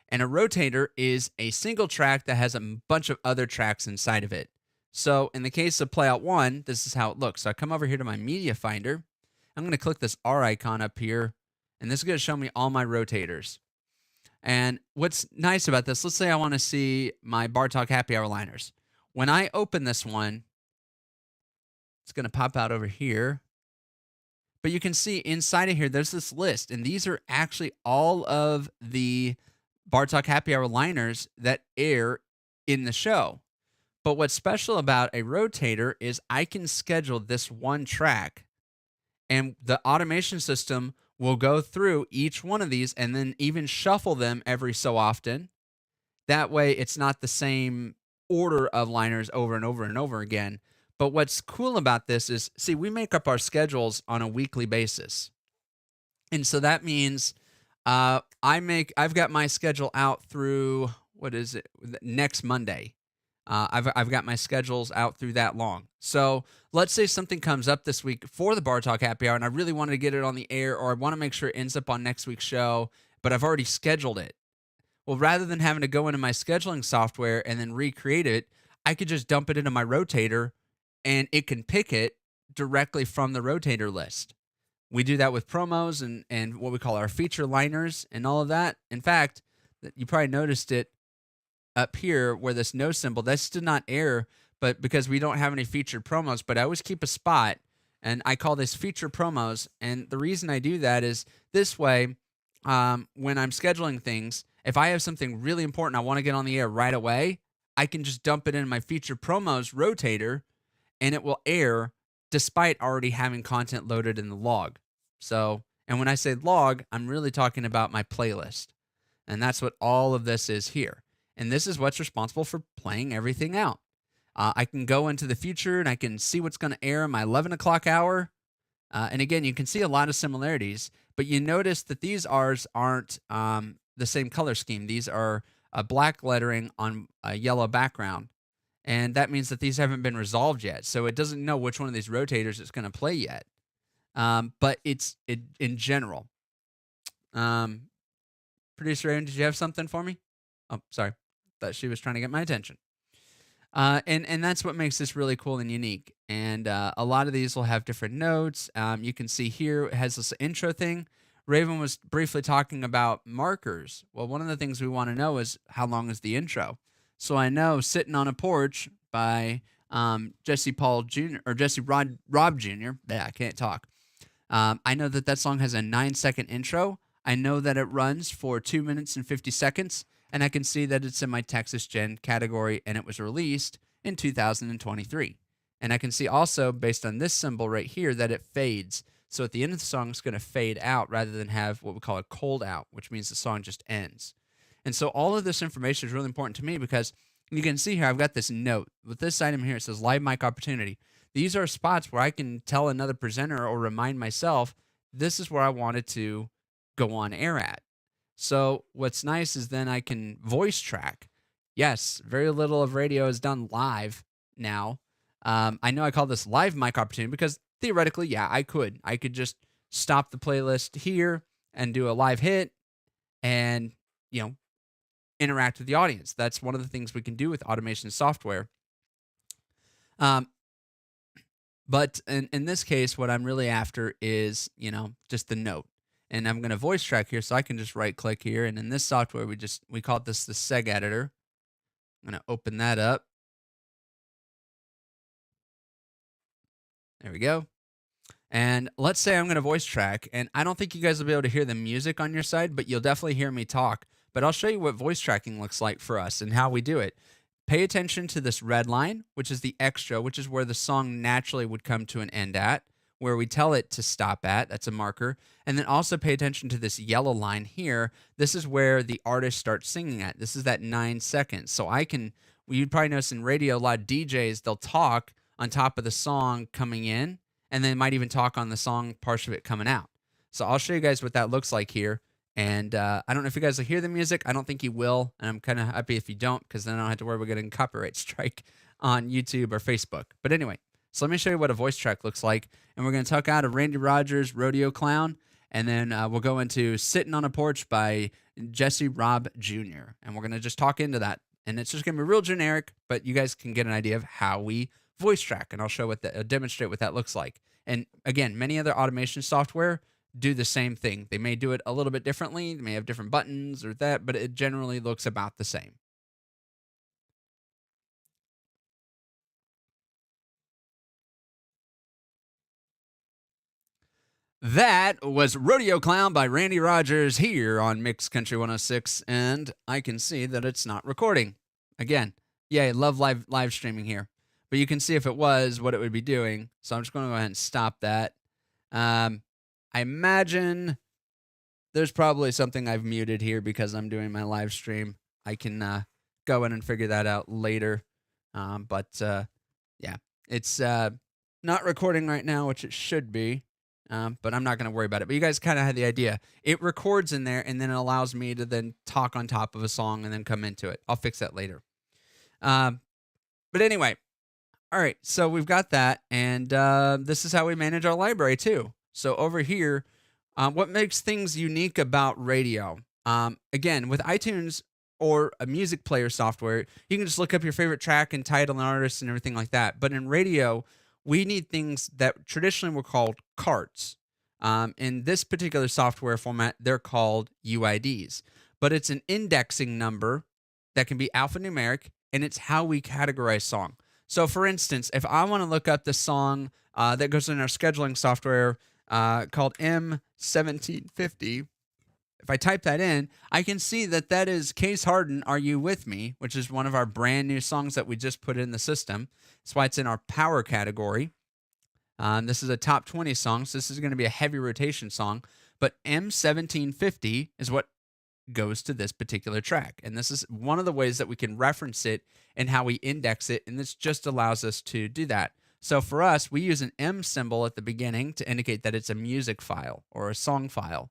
And a rotator is a single track that has a bunch of other tracks inside of it. So in the case of Playout 1, this is how it looks. So I come over here to my media finder. I'm going to click this R icon up here, and this is going to show me all my rotators. And what's nice about this, let's say I want to see my Bar Talk Happy Hour liners. When I open this one, it's going to pop out over here. But you can see inside of here, there's this list. And these are actually all of the Bar Talk Happy Hour liners that air in the show. But what's special about a rotator is I can schedule this one track, and the automation system will go through each one of these and then even shuffle them every so often. That way, it's not the same order of liners over and over and over again. But what's cool about this is, see, we make up our schedules on a weekly basis. And so that means I've got my schedule out through, what is it, next Monday. I've got my schedules out through that long. So let's say something comes up this week for the Bar Talk Happy Hour, and I really wanted to get it on the air, or I want to make sure it ends up on next week's show, but I've already scheduled it. Well, rather than having to go into my scheduling software and then recreate it, I could just dump it into my rotator, and it can pick it directly from the rotator list. We do that with promos and what we call our feature liners and all of that. In fact, you probably noticed it up here where this no symbol, this did not air, but because we don't have any featured promos, but I always keep a spot, and I call this feature promos. And the reason I do that is this way, when I'm scheduling things, if I have something really important I want to get on the air right away, I can just dump it in my feature promos rotator, and it will air despite already having content loaded in the log. So, and when I say log, I'm really talking about my playlist. And that's what all of this is here. And this is what's responsible for playing everything out. I can go into the future and I can see what's going to air in my 11 o'clock hour. And again, you can see a lot of similarities, but you notice that these R's aren't the same color scheme. These are black lettering on a yellow background. And that means that these haven't been resolved yet. So it doesn't know which one of these rotators it's going to play yet. But it's in general. Producer Aaron, did you have something for me? Oh, sorry. Thought she was trying to get my attention. And that's what makes this really cool and unique. And a lot of these will have different notes. You can see here it has this intro thing. Raven was briefly talking about markers. Well, one of the things we want to know is how long is the intro. So I know Sitting on a Porch by Jesse Paul Jr. or Jesse Rob Jr. Yeah, I can't talk. I know that song has a 9-second intro. I know that it runs for 2 minutes and 50 seconds. And I can see that it's in my Texas Gen category, and it was released in 2023. And I can see also, based on this symbol right here, that it fades. So at the end of the song, it's going to fade out rather than have what we call a cold out, which means the song just ends. And so all of this information is really important to me because you can see here, I've got this note. With this item here, it says live mic opportunity. These are spots where I can tell another presenter or remind myself, this is where I wanted to go on air at. So what's nice is then I can voice track. Yes, very little of radio is done live now. I know I call this live mic opportunity because theoretically, yeah, I could just stop the playlist here and do a live hit and, interact with the audience. That's one of the things we can do with automation software. But in this case, what I'm really after is, just the note. and I'm going to voice track here, so I can just right click here. And in this software, we call this the seg editor. I'm going to open that up. There we go. And let's say I'm going to voice track, and I don't think you guys will be able to hear the music on your side, but you'll definitely hear me talk. But I'll show you what voice tracking looks like for us and how we do it. Pay attention to this red line, which is the extra, which is where the song naturally would come to an end at, where we tell it to stop at. That's a marker. And then also pay attention to this yellow line here. This is where the artist starts singing at. This is that 9 seconds. So you'd probably notice in radio, a lot of DJs, they'll talk on top of the song coming in, and they might even talk on the song part of it coming out. So I'll show you guys what that looks like here. And I don't know if you guys will hear the music. I don't think you will. And I'm kind of happy if you don't, because then I don't have to worry about getting a copyright strike on YouTube or Facebook. But anyway, so let me show you what a voice track looks like. And we're going to tuck out of Randy Rogers' Rodeo Clown. And then we'll go into Sitting on a Porch by Jesse Robb Jr. And we're going to just talk into that. And it's just going to be real generic, but you guys can get an idea of how we voice track. And I'll demonstrate what that looks like. And again, many other automation software do the same thing. They may do it a little bit differently. They may have different buttons or that, but it generally looks about the same. That was Rodeo Clown by Randy Rogers here on Mixed Country 106, and I can see that it's not recording. Again, I love live streaming here. But you can see if it was, what it would be doing. So I'm just going to go ahead and stop that. I imagine there's probably something I've muted here because I'm doing my live stream. I can go in and figure that out later. It's not recording right now, which it should be. But I'm not going to worry about it. But you guys kind of had the idea. It records in there, and then it allows me to then talk on top of a song and then come into it. I'll fix that later. But anyway, all right. So we've got that, and this is how we manage our library too. So over here, what makes things unique about radio? Again, with iTunes or a music player software, you can just look up your favorite track and title and artist and everything like that. But in radio, we need things that traditionally were called carts. In this particular software format, they're called UIDs. But it's an indexing number that can be alphanumeric, and it's how we categorize song. So, for instance, if I want to look up the song that goes in our scheduling software called M1750, if I type that in, I can see that that is Case Harden, Are You With Me, which is one of our brand new songs that we just put in the system. That's why it's in our power category. This is a top 20 song, so this is going to be a heavy rotation song. But M1750 is what goes to this particular track. And this is one of the ways that we can reference it and how we index it. And this just allows us to do that. So for us, we use an M symbol at the beginning to indicate that it's a music file or a song file.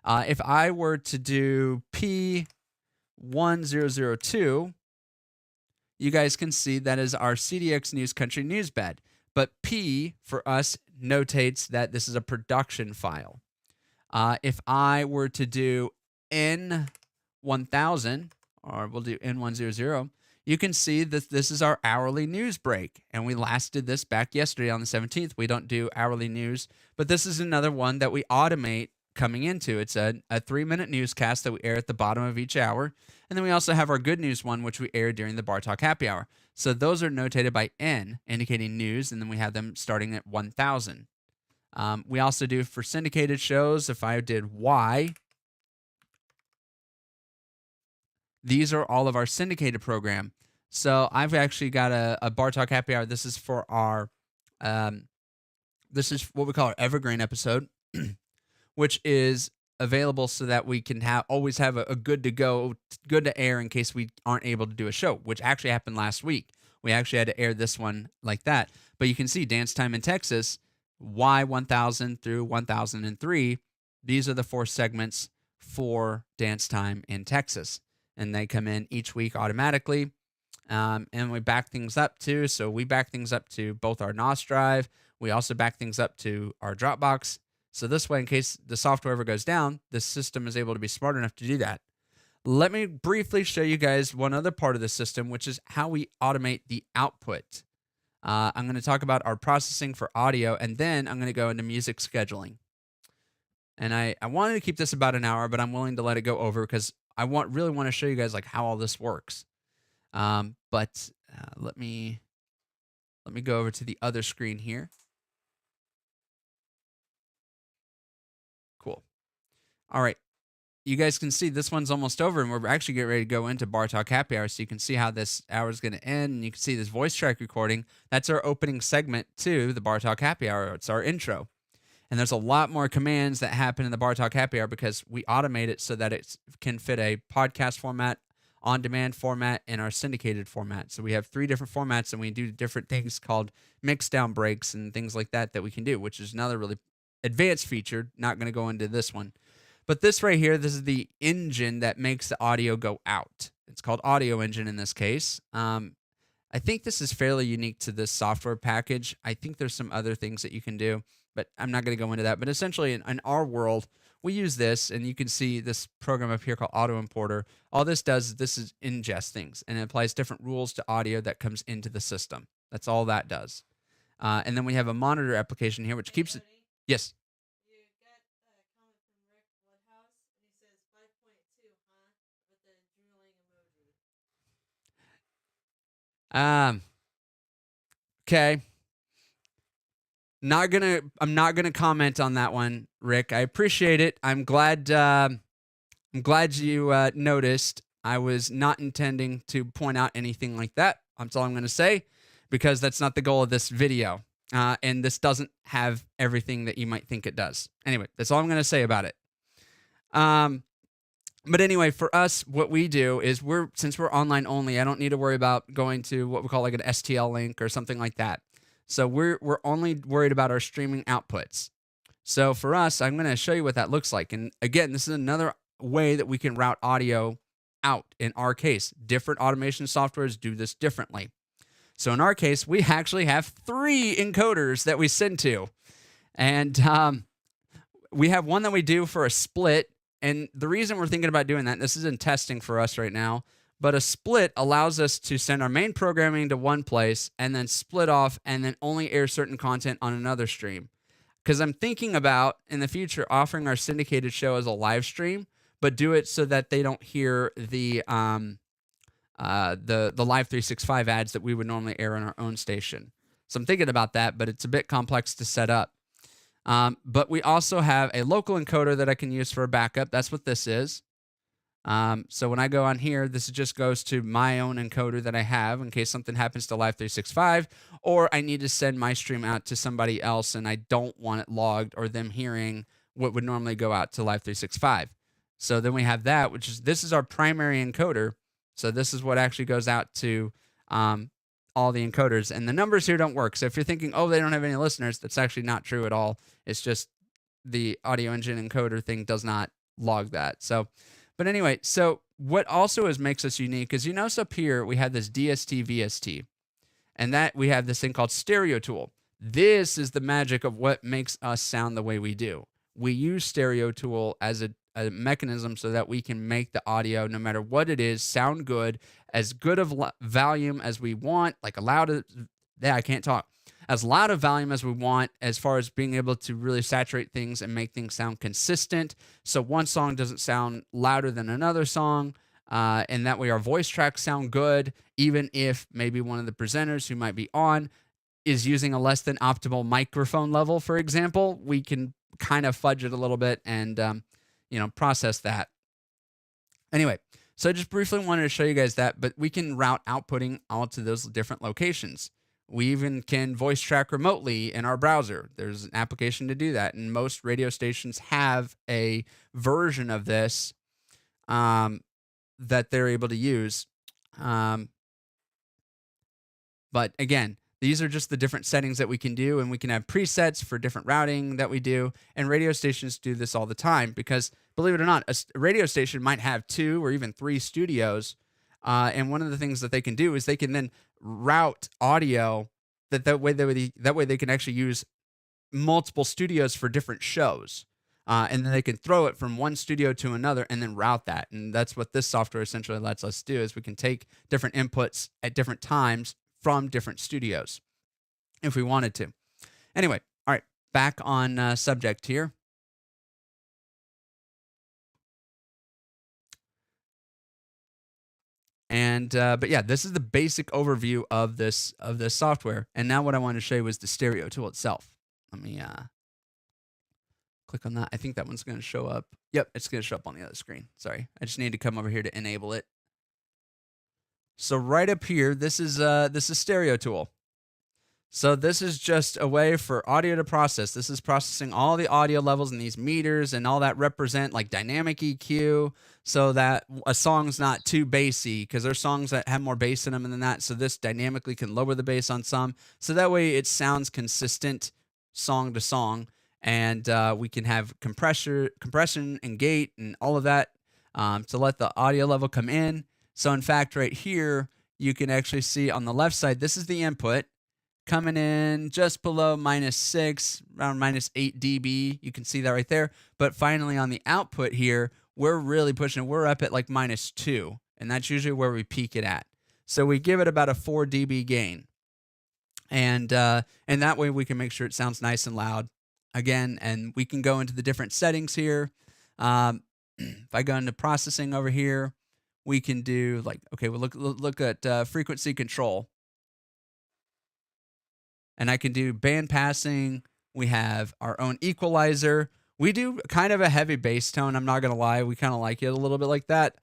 If I were to do P1002, you guys can see that is our CDX News Country News Bed. But P for us notates that this is a production file. If I were to do N1000, or we'll do N100, you can see that this is our hourly news break. And we last did this back yesterday on the 17th. We don't do hourly news, but this is another one that we automate coming into. It's a 3-minute newscast that we air at the bottom of each hour. And then we also have our good news one, which we air during the Bar Talk Happy Hour. So those are notated by N, indicating news, and then we have them starting at 1000. We also do for syndicated shows, if I did Y, these are all of our syndicated program. So I've actually got a Bar Talk Happy Hour. This is for our, this is what we call our evergreen episode, which is available so that we can always have a good to air in case we aren't able to do a show, which actually happened last week. We actually had to air this one like that. But you can see Dance Time in Texas, Y1000 through 1003. These are the 4 segments for Dance Time in Texas. And they come in each week automatically. And we back things up too. So we back things up to both our NOS drive. We also back things up to our Dropbox. So this way, in case the software ever goes down, the system is able to be smart enough to do that. Let me briefly show you guys one other part of the system, which is how we automate the output. I'm going to talk about our processing for audio, and then I'm going to go into music scheduling. And I wanted to keep this about an hour, but I'm willing to let it go over because really want to show you guys like how all this works. But let me go over to the other screen here. Cool. All right. You guys can see this one's almost over, and we're actually getting ready to go into Bar Talk Happy Hour, so you can see how this hour is going to end, and you can see this voice track recording. That's our opening segment to the Bar Talk Happy Hour. It's our intro. And there's a lot more commands that happen in the Bar Talk Happy Hour because we automate it so that it can fit a podcast format, on-demand format, and our syndicated format. So we have 3 different formats, and we do different things called mix down breaks and things like that we can do, which is another really advanced feature. Not going to go into this one. But this right here, this is the engine that makes the audio go out. It's called Audio Engine in this case. I think this is fairly unique to this software package. I think there's some other things that you can do, but I'm not going to go into that. But essentially, in our world, we use this, and you can see this program up here called Auto Importer. All this does is this is ingest things, and it applies different rules to audio that comes into the system. That's all that does. And then we have a monitor application here, which keeps it. Yes. Okay. I'm not gonna comment on that one, Rick. I appreciate it. I'm glad you noticed. I was not intending to point out anything like that. That's all I'm gonna say, because that's not the goal of this video. And this doesn't have everything that you might think it does. Anyway, that's all I'm gonna say about it. But anyway, for us, what we do is since we're online only, I don't need to worry about going to what we call like an STL link or something like that. So we're only worried about our streaming outputs. So for us, I'm going to show you what that looks like. And again, this is another way that we can route audio out. In our case, different automation softwares do this differently. So in our case, we actually have 3 encoders that we send to. And we have one that we do for a split. And the reason we're thinking about doing that, this is in testing for us right now, but a split allows us to send our main programming to one place and then split off and then only air certain content on another stream. Because I'm thinking about, in the future, offering our syndicated show as a live stream, but do it so that they don't hear the Live 365 ads that we would normally air on our own station. So I'm thinking about that, but it's a bit complex to set up. But we also have a local encoder that I can use for a backup. That's what this is. So when I go on here, this just goes to my own encoder that I have in case something happens to Live 365, or I need to send my stream out to somebody else and I don't want it logged or them hearing what would normally go out to Live 365. So then we have that, this is our primary encoder. So this is what actually goes out to all the encoders, and the numbers here don't work. So if you're thinking, oh, they don't have any listeners, that's actually not true at all. It's just the Audio Engine encoder thing does not log that. So, but anyway, so what also makes us unique is, you notice up here we have this DST VST, and that we have this thing called Stereo Tool. This is the magic of what makes us sound the way we do. We use Stereo Tool as a mechanism so that we can make the audio, no matter what it is, sound good, as good of volume as we want, like I can't talk, as loud of volume as we want, as far as being able to really saturate things and make things sound consistent. So one song doesn't sound louder than another song. And that way our voice tracks sound good, even if maybe one of the presenters who might be on is using a less than optimal microphone level, for example. We can kind of fudge it a little bit and process that. Anyway, so I just briefly wanted to show you guys that, but we can route outputting all to those different locations. We even can voice track remotely in our browser. There's an application to do that, and most radio stations have a version of this that they're able to use. But again, these are just the different settings that we can do, and we can have presets for different routing that we do, and radio stations do this all the time because, believe it or not, a radio station might have 2 or even 3 studios, and one of the things that they can do is they can then route audio that way they can actually use multiple studios for different shows, and then they can throw it from one studio to another and then route that. And that's what this software essentially lets us do, is we can take different inputs at different times from different studios if we wanted to. Anyway, all right, back on subject here. And but yeah, this is the basic overview of this software. And now what I want to show you is the stereo tool itself. Let me click on that. I think that one's going to show up. Yep, it's going to show up on the other screen. Sorry, I just need to come over here to enable it. So right up here, this is stereo tool. So this is just a way for audio to process. This is processing all the audio levels and these meters and all that represent like dynamic EQ so that a song's not too bassy, because there's songs that have more bass in them than that. So this dynamically can lower the bass on some. So that way it sounds consistent song to song. And we can have compression and gate and all of that to let the audio level come in. So in fact, right here, you can actually see on the left side, this is the input coming in just below -6, around -8 dB. You can see that right there. But finally on the output here, we're really pushing it. We're up at like -2, and that's usually where we peak it at. So we give it about a 4 dB gain. And that way we can make sure it sounds nice and loud again. And we can go into the different settings here. If I go into processing over here, we can do like, okay, we'll look at frequency control. And I can do band passing. We have our own equalizer. We do kind of a heavy bass tone. I'm not going to lie. We kind of like it a little bit like that.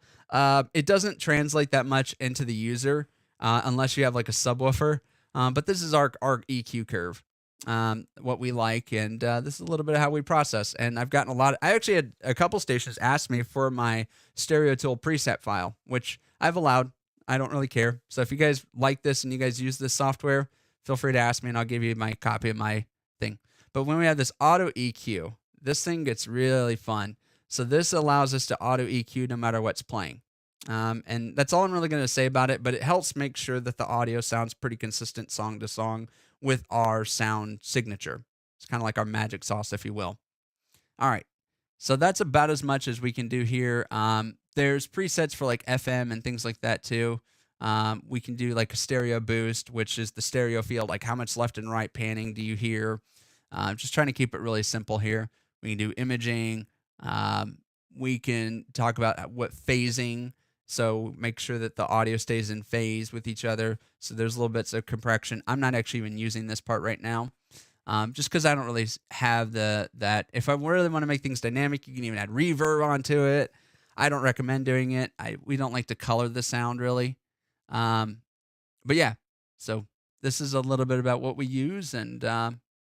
It doesn't translate that much into the user unless you have like a subwoofer. But this is our EQ curve, what we like. And this is a little bit of how we process. And I've gotten I actually had a couple stations ask me for my stereo tool preset file, which I've allowed. I don't really care. So if you guys like this and you guys use this software, feel free to ask me and I'll give you my copy of my thing. But when we have this auto EQ, this thing gets really fun. So this allows us to auto EQ no matter what's playing. And that's all I'm really going to say about it, but it helps make sure that the audio sounds pretty consistent song to song with our sound signature. It's kind of like our magic sauce, if you will. All right. So that's about as much as we can do here. There's presets for like FM and things like that too. We can do like a stereo boost, which is the stereo field, like how much left and right panning do you hear? Just trying to keep it really simple here. We can do imaging. We can talk about what phasing, so make sure that the audio stays in phase with each other. So there's little bits of compression. I'm not actually even using this part right now, just because I don't really have that. If I really want to make things dynamic, you can even add reverb onto it. I don't recommend doing it. We don't like to color the sound really. But yeah, so this is a little bit about what we use and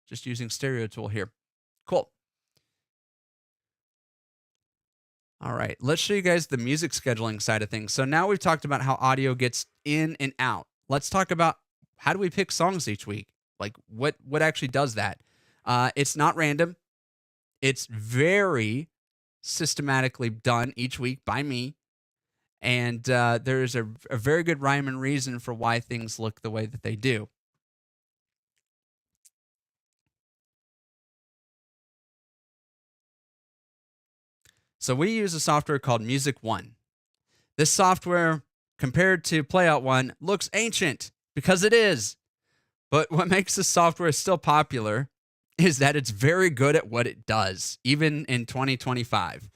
just using stereo tool here. Cool. All right, let's show you guys the music scheduling side of things. So now we've talked about how audio gets in and out. Let's talk about how do we pick songs each week? Like what actually does that? It's not random. It's very systematically done each week by me. And there's a very good rhyme and reason for why things look the way that they do. So we use a software called Music One. This software, compared to Playout One, looks ancient because it is. But what makes this software still popular is that it's very good at what it does, even in 2025.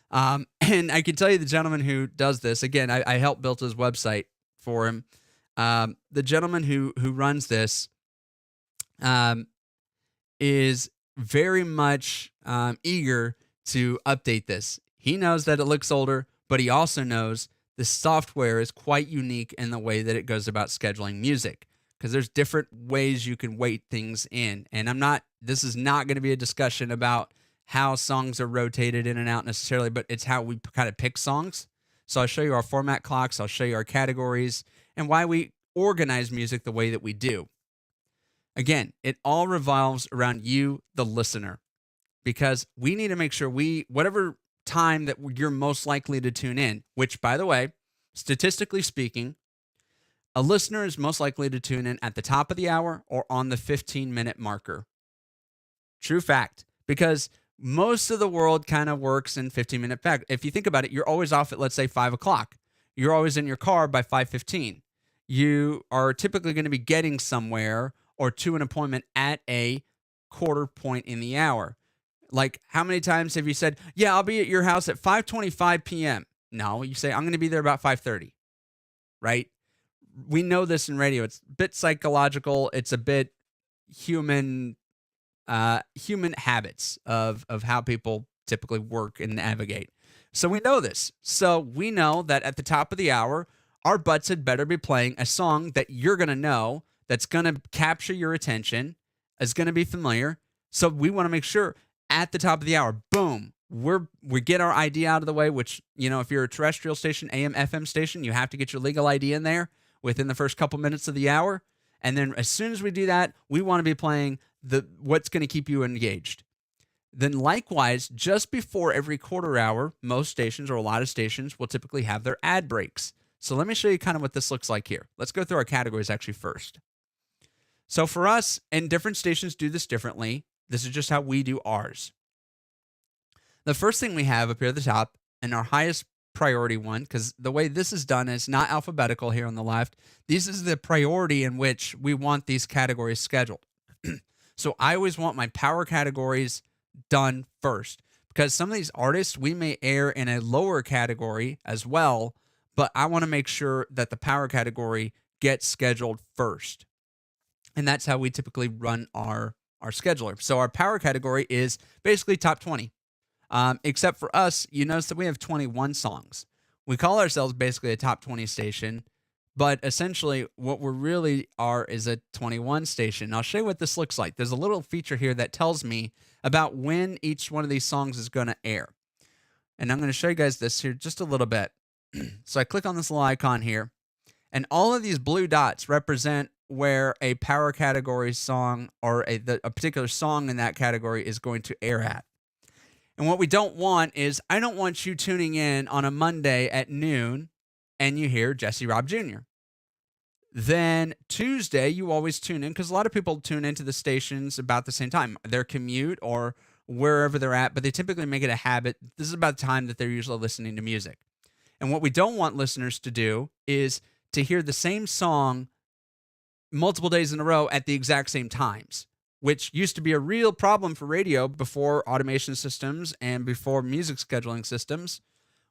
And I can tell you the gentleman who does this, again, I helped build his website for him. The gentleman who runs this is very much eager to update this. He knows that it looks older, but he also knows the software is quite unique in the way that it goes about scheduling music, because there's different ways you can weight things in. And this is not going to be a discussion about how songs are rotated in and out necessarily, but it's how we kind of pick songs. So I'll show you our format clocks, I'll show you our categories, and why we organize music the way that we do. Again, it all revolves around you, the listener, because we need to make sure whatever time that you're most likely to tune in, which, by the way, statistically speaking, a listener is most likely to tune in at the top of the hour or on the 15-minute marker. True fact, because most of the world kind of works in 15-minute fact. If you think about it, you're always off at, let's say, 5 o'clock. You're always in your car by 5:15. You are typically going to be getting somewhere or to an appointment at a quarter point in the hour. Like, how many times have you said, yeah, I'll be at your house at 5:25 p.m.? No, you say, I'm going to be there about 5:30. right? We know this in radio. It's a bit psychological. It's a bit human, human habits of how people typically work and navigate. So we know this. So we know that at the top of the hour, our butts had better be playing a song that you're going to know, that's going to capture your attention, is going to be familiar. So we want to make sure at the top of the hour, boom, we get our ID out of the way, which, if you're a terrestrial station, AM, FM station, you have to get your legal ID in there within the first couple minutes of the hour. And then as soon as we do that, we want to be playing what's going to keep you engaged. Then likewise, just before every quarter hour, most stations or a lot of stations will typically have their ad breaks. So let me show you kind of what this looks like here. Let's go through our categories actually first. So for us, and different stations do this differently, this is just how we do ours. The first thing we have up here at the top, and our highest priority one, because the way this is done is not alphabetical here on the left. This is the priority in which we want these categories scheduled. So I always want my power categories done first, because some of these artists we may air in a lower category as well, but I want to make sure that the power category gets scheduled first. And that's how we typically run our scheduler. So our power category is basically top 20. Except for us, you notice that we have 21 songs. We call ourselves basically a top 20 station, but essentially what we really are is a 21 station. I'll show you what this looks like. There's a little feature here that tells me about when each one of these songs is going to air. And I'm going to show you guys this here just a little bit. So I click on this little icon here, and all of these blue dots represent where a power category song or a particular song in that category is going to air at. And what we don't want is, I don't want you tuning in on a Monday at noon and you hear Jesse Robb Jr. Then Tuesday, you always tune in, because a lot of people tune into the stations about the same time, their commute or wherever they're at, but they typically make it a habit. This is about the time that they're usually listening to music. And what we don't want listeners to do is to hear the same song multiple days in a row at the exact same times, which used to be a real problem for radio before automation systems and before music scheduling systems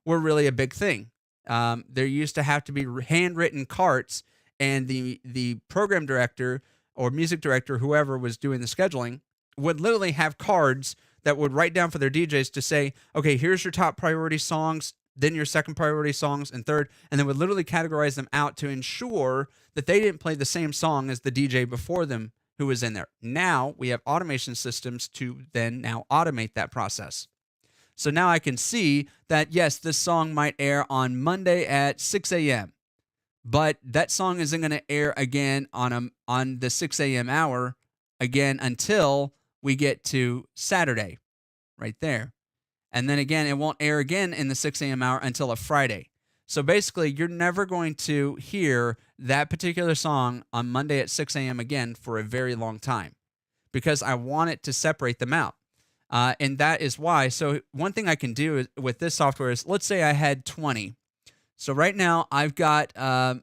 were really a big thing. There used to have to be handwritten carts, and the program director or music director, whoever was doing the scheduling, would literally have cards that would write down for their DJs to say, okay, here's your top priority songs, then your second priority songs, and third, and they would literally categorize them out to ensure that they didn't play the same song as the DJ before them who was in there. Now we have automation systems to then now automate that process. So now I can see that, yes, this song might air on Monday at 6 a.m., but that song isn't going to air again on the 6 a.m. hour again until we get to Saturday, right there. And then again, it won't air again in the 6 a.m. hour until a Friday. So basically, you're never going to hear that particular song on Monday at 6 a.m. again for a very long time, because I want it to separate them out. And that is why. So one thing I can do with this software is, let's say I had 20. So right now I've got, I'm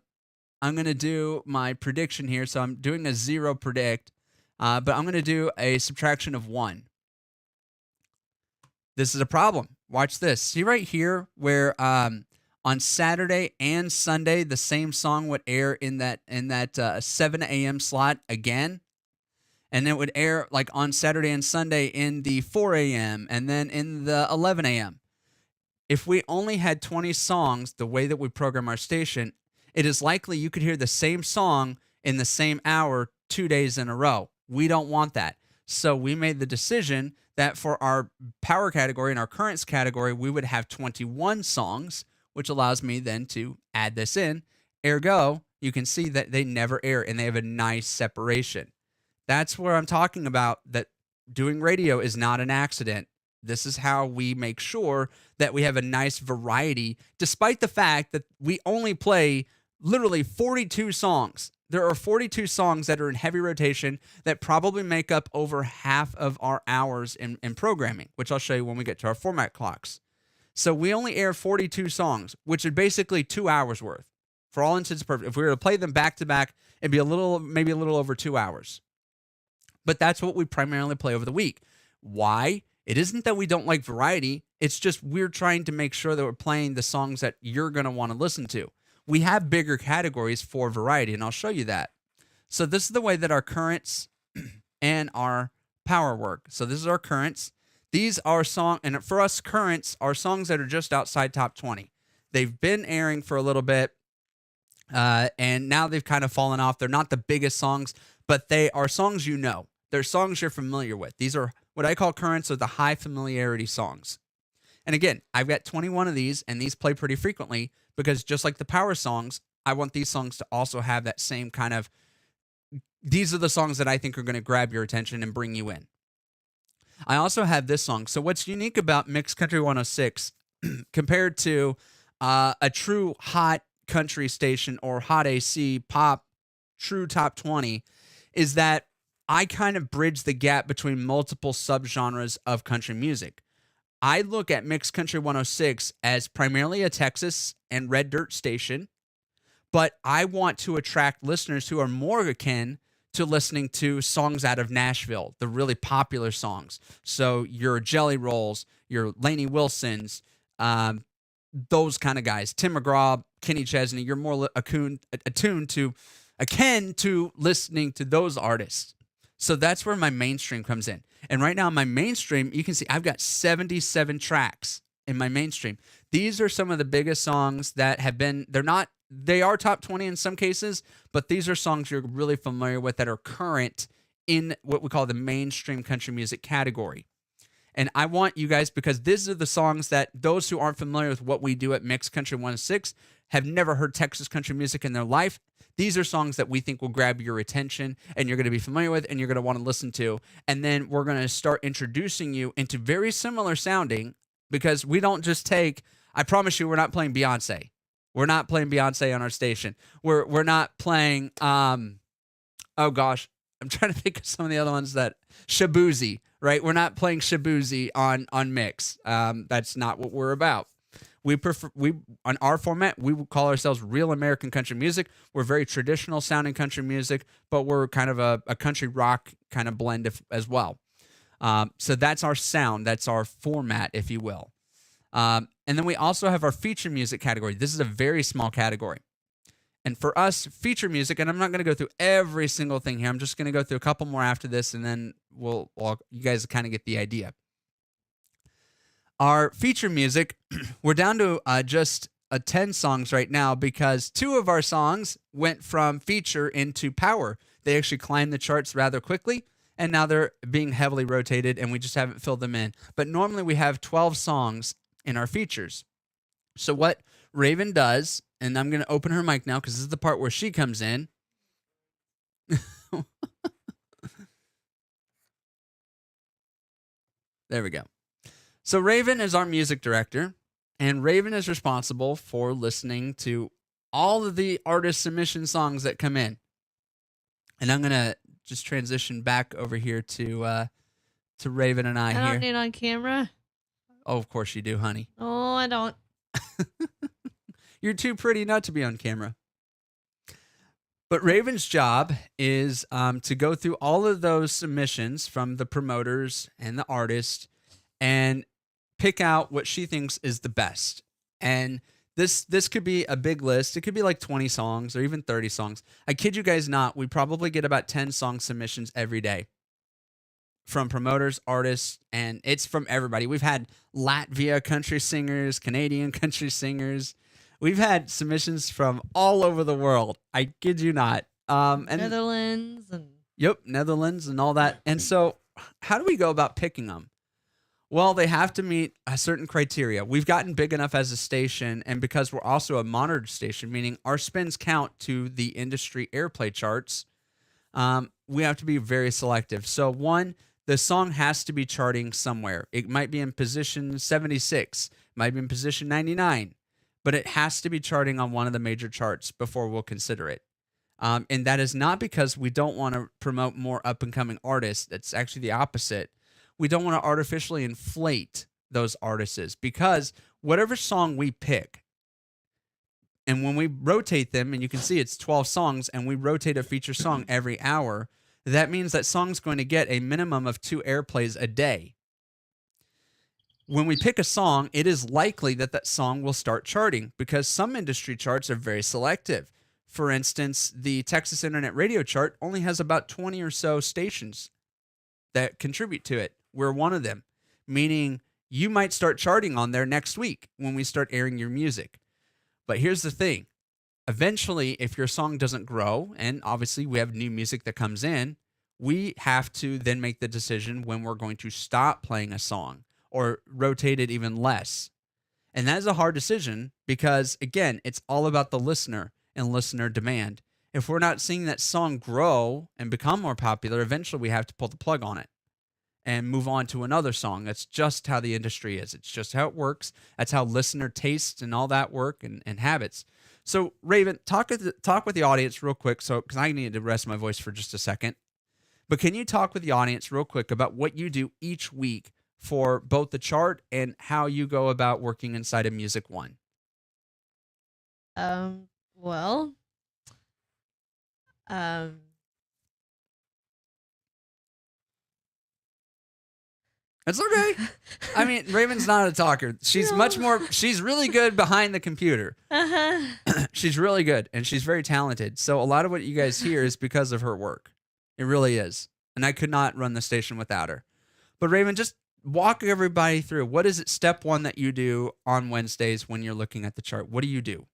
going to do my prediction here. So I'm doing a 0 predict, but I'm going to do a subtraction of 1. This is a problem. Watch this. See right here where on Saturday and Sunday, the same song would air in that 7 a.m. slot again. And it would air like on Saturday and Sunday in the 4 a.m. and then in the 11 a.m. If we only had 20 songs, the way that we program our station, it is likely you could hear the same song in the same hour 2 days in a row. We don't want that. So we made the decision that for our power category and our currents category, we would have 21 songs, which allows me then to add this in. Ergo, you can see that they never air and they have a nice separation. That's where I'm talking about that doing radio is not an accident. This is how we make sure that we have a nice variety, despite the fact that we only play literally 42 songs. There are 42 songs that are in heavy rotation that probably make up over half of our hours in programming, which I'll show you when we get to our format clocks. So we only air 42 songs, which is basically 2 hours worth. For all intents and purposes, if we were to play them back to back, it'd be maybe a little over 2 hours. But that's what we primarily play over the week. Why? It isn't that we don't like variety. It's just we're trying to make sure that we're playing the songs that you're going to want to listen to. we have bigger categories for variety, and I'll show you that. So this is the way that our currents and our power work. So this is our currents. These are and for us, currents are songs that are just outside top 20. They've been airing for a little bit, and now they've kind of fallen off. They're not the biggest songs, but they are songs you know. They're songs you're familiar with. These are what I call currents, or the high familiarity songs. And again, I've got 21 of these, and these play pretty frequently because just like the power songs, I want these songs to also have that same kind of, these are the songs that I think are going to grab your attention and bring you in. I also have this song. So what's unique about Mixed Country 106 compared to a true hot country station or hot AC pop true top 20 is that I kind of bridge the gap between multiple subgenres of country music. I look at Mixed Country 106 as primarily a Texas and red dirt station, but I want to attract listeners who are more akin to listening to songs out of Nashville, the really popular songs. So your Jelly Rolls, your Lainey Wilsons, those kind of guys, Tim McGraw, Kenny Chesney. You're more akin to listening to those artists. So that's where my mainstream comes in. And right now, my mainstream, you can see I've got 77 tracks in my mainstream. These are some of the biggest songs that have been, they are top 20 in some cases, but these are songs you're really familiar with that are current in what we call the mainstream country music category. And I want you guys, because these are the songs that those who aren't familiar with what we do at Mixed Country 106 have never heard Texas country music in their life. These are songs that we think will grab your attention and you're going to be familiar with and you're going to want to listen to. And then we're going to start introducing you into very similar sounding, because we don't just take, I promise you, we're not playing Beyonce. We're not playing Beyonce on our station. We're not playing, oh gosh, I'm trying to think of some of the other ones that, Shabuzi, right? We're not playing Shabuzi on Mix. That's not what we're about. On our format, we would call ourselves Real American Country Music. We're very traditional sounding country music, but we're kind of a country rock kind of blend as well. So that's our sound. That's our format, if you will. And then we also have our feature music category. This is a very small category. And for us, feature music, and I'm not going to go through every single thing here. I'm just going to go through a couple more after this, and then you guys kind of get the idea. Our feature music, we're down to just 10 songs right now because 2 of our songs went from feature into power. They actually climbed the charts rather quickly, and now they're being heavily rotated, and we just haven't filled them in. But normally we have 12 songs in our features. So what Raven does, and I'm going to open her mic now because this is the part where she comes in. There we go. So Raven is our music director, and Raven is responsible for listening to all of the artist submission songs that come in. And I'm going to just transition back over here to Raven and I here. I don't need on camera. Oh, of course you do, honey. Oh, I don't. You're too pretty not to be on camera. But Raven's job is to go through all of those submissions from the promoters and the artists and pick out what she thinks is the best. And this could be a big list. It could be like 20 songs or even 30 songs. I kid you guys not, we probably get about 10 song submissions every day from promoters, artists, and it's from everybody. We've had Latvia country singers, Canadian country singers. We've had submissions from all over the world. I kid you not. And Netherlands and yep, Netherlands and all that. And so how do we go about picking them? Well, they have to meet a certain criteria. We've gotten big enough as a station, and because we're also a monitored station, meaning our spins count to the industry airplay charts, we have to be very selective. So one, the song has to be charting somewhere. It might be in position 76, might be in position 99, but it has to be charting on one of the major charts before we'll consider it. And that is not because we don't want to promote more up-and-coming artists. That's actually the opposite. We don't want to artificially inflate those artists, because whatever song we pick, and when we rotate them, and you can see it's 12 songs, and we rotate a feature song every hour, that means that song's going to get a minimum of 2 airplays a day. when we pick a song, it is likely that that song will start charting because some industry charts are very selective. For instance, the Texas Internet Radio chart only has about 20 or so stations that contribute to it. We're one of them, meaning you might start charting on there next week when we start airing your music. But here's the thing. Eventually, if your song doesn't grow, and obviously we have new music that comes in, we have to then make the decision when we're going to stop playing a song or rotate it even less. And that is a hard decision because, again, it's all about the listener and listener demand. If we're not seeing that song grow and become more popular, eventually we have to pull the plug on it and move on to another song. That's just how the industry is. It's just how it works. That's how listener tastes and all that work and habits. So, Raven, talk with the audience real quick. So, because I need to rest my voice for just a second. But can you talk with the audience real quick about what you do each week for both the chart and how you go about working inside of Music One? Well, um, It's okay. I mean, Raven's not a talker. She's much more, she's really good behind the computer. uh-huh. She's really good and she's very talented. So a lot of what you guys hear is because of her work. It really is. And I could not run the station without her. But Raven, just walk everybody through. What is it, step one, that you do on Wednesdays when you're looking at the chart? What do you do?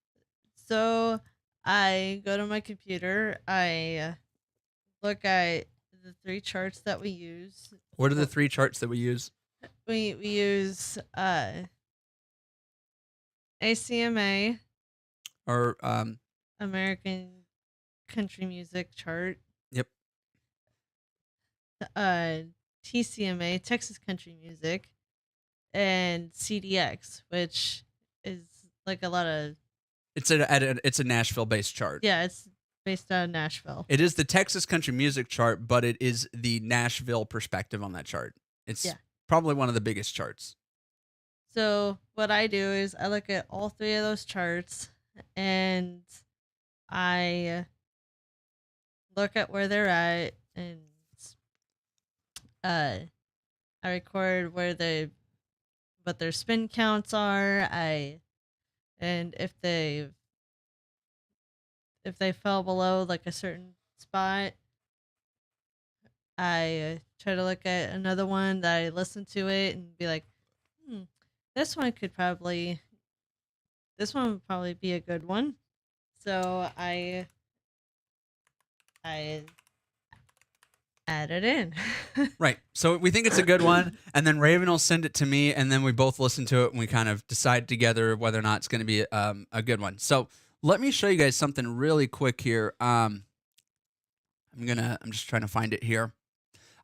So I go to my computer. I look at the three charts that we use. What are the three charts that we use? We use ACMA, Or American Country Music Chart, yep. TCMA, Texas Country Music, and CDX, which is like a lot of It's a Nashville-based chart. yeah, it's based out of Nashville. It is the Texas Country Music chart, but it is the Nashville perspective on that chart. It's Yeah. probably one of the biggest charts. So what I do is I look at all three of those charts and I look at where they're at and I record what their spin counts are. And if they fell below like a certain spot, I try to look at another one that I listen to it and be like, this one would probably be a good one. So I add it in. Right. So we think it's a good one, and then Raven will send it to me, and then we both listen to it, and we kind of decide together whether or not it's going to be a good one. So let me show you guys something really quick here. I'm just trying to find it here.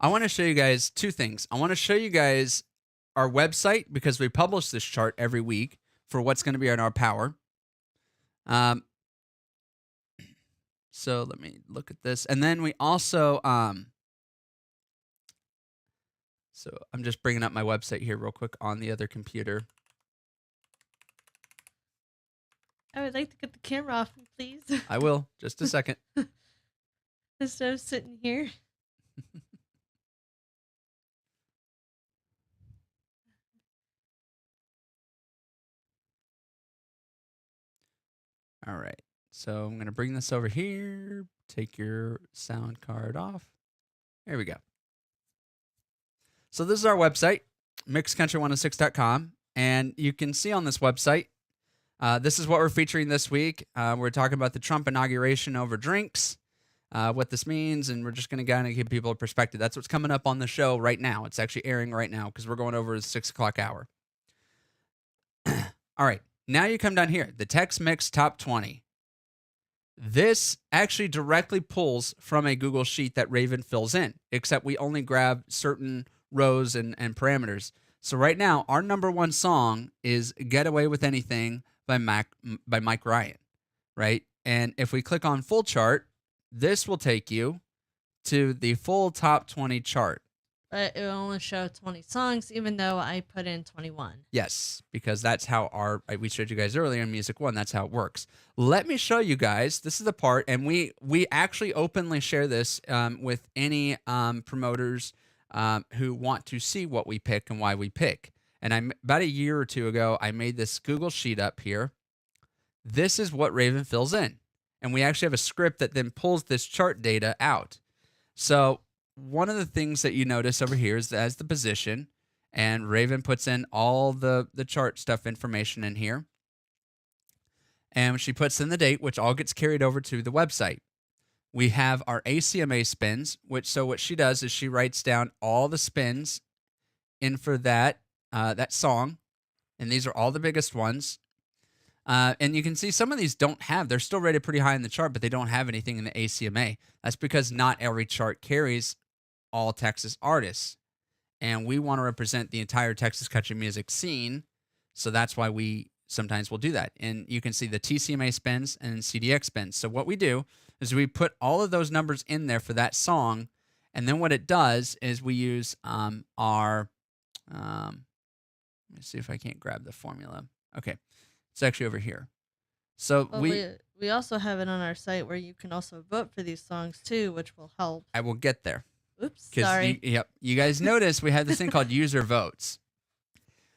I want to show you guys two things. I want to show you guys our website because we publish this chart every week for what's going to be in our power. So let me look at this, and then we also so I'm just bringing up my website here real quick on the other computer. I would like to get the camera off me, please. I will, just a second. Instead of sitting here. All right. So I'm going to bring this over here. Take your sound card off. There we go. So this is our website, mixcountry106.com. And you can see on this website, this is what we're featuring this week. We're talking about the Trump inauguration over drinks, what this means, and we're just going to kind of give people a perspective. That's what's coming up on the show right now. It's actually airing right now because we're going over the 6 o'clock hour. All right. Now you come down here, the Tex Mix Top 20. This actually directly pulls from a Google Sheet that Raven fills in, except we only grab certain rows and parameters. So right now, our number one song is Get Away With Anything by Mike Ryan, right? And if we click on full chart, this will take you to the full top 20 chart. But it will only show 20 songs, even though I put in 21. Yes, because that's how we showed you guys earlier in Music One. That's how it works. Let me show you guys. This is the part, and we actually openly share this with any promoters who want to see what we pick and why we pick. And about a year or two ago, I made this Google sheet up here. This is what Raven fills in. And we actually have a script that then pulls this chart data out. So one of the things that you notice over here is as the position, and Raven puts in all the chart stuff information in here. And she puts in the date, which all gets carried over to the website. We have our ACMA spins, so what she does is she writes down all the spins in for that song, and these are all the biggest ones. And you can see some of these they're still rated pretty high in the chart, but they don't have anything in the ACMA. That's because not every chart carries all Texas artists. And we want to represent the entire Texas country music scene. So that's why we sometimes will do that. And you can see the TCMA spins and CDX spins. So what we do is we put all of those numbers in there for that song. And then what it does is we use let me see if I can't grab the formula. Okay. It's actually over here. So Well, we also have it on our site where you can also vote for these songs too, which will help. I will get there. Oops, sorry. You guys notice we have this thing called user votes.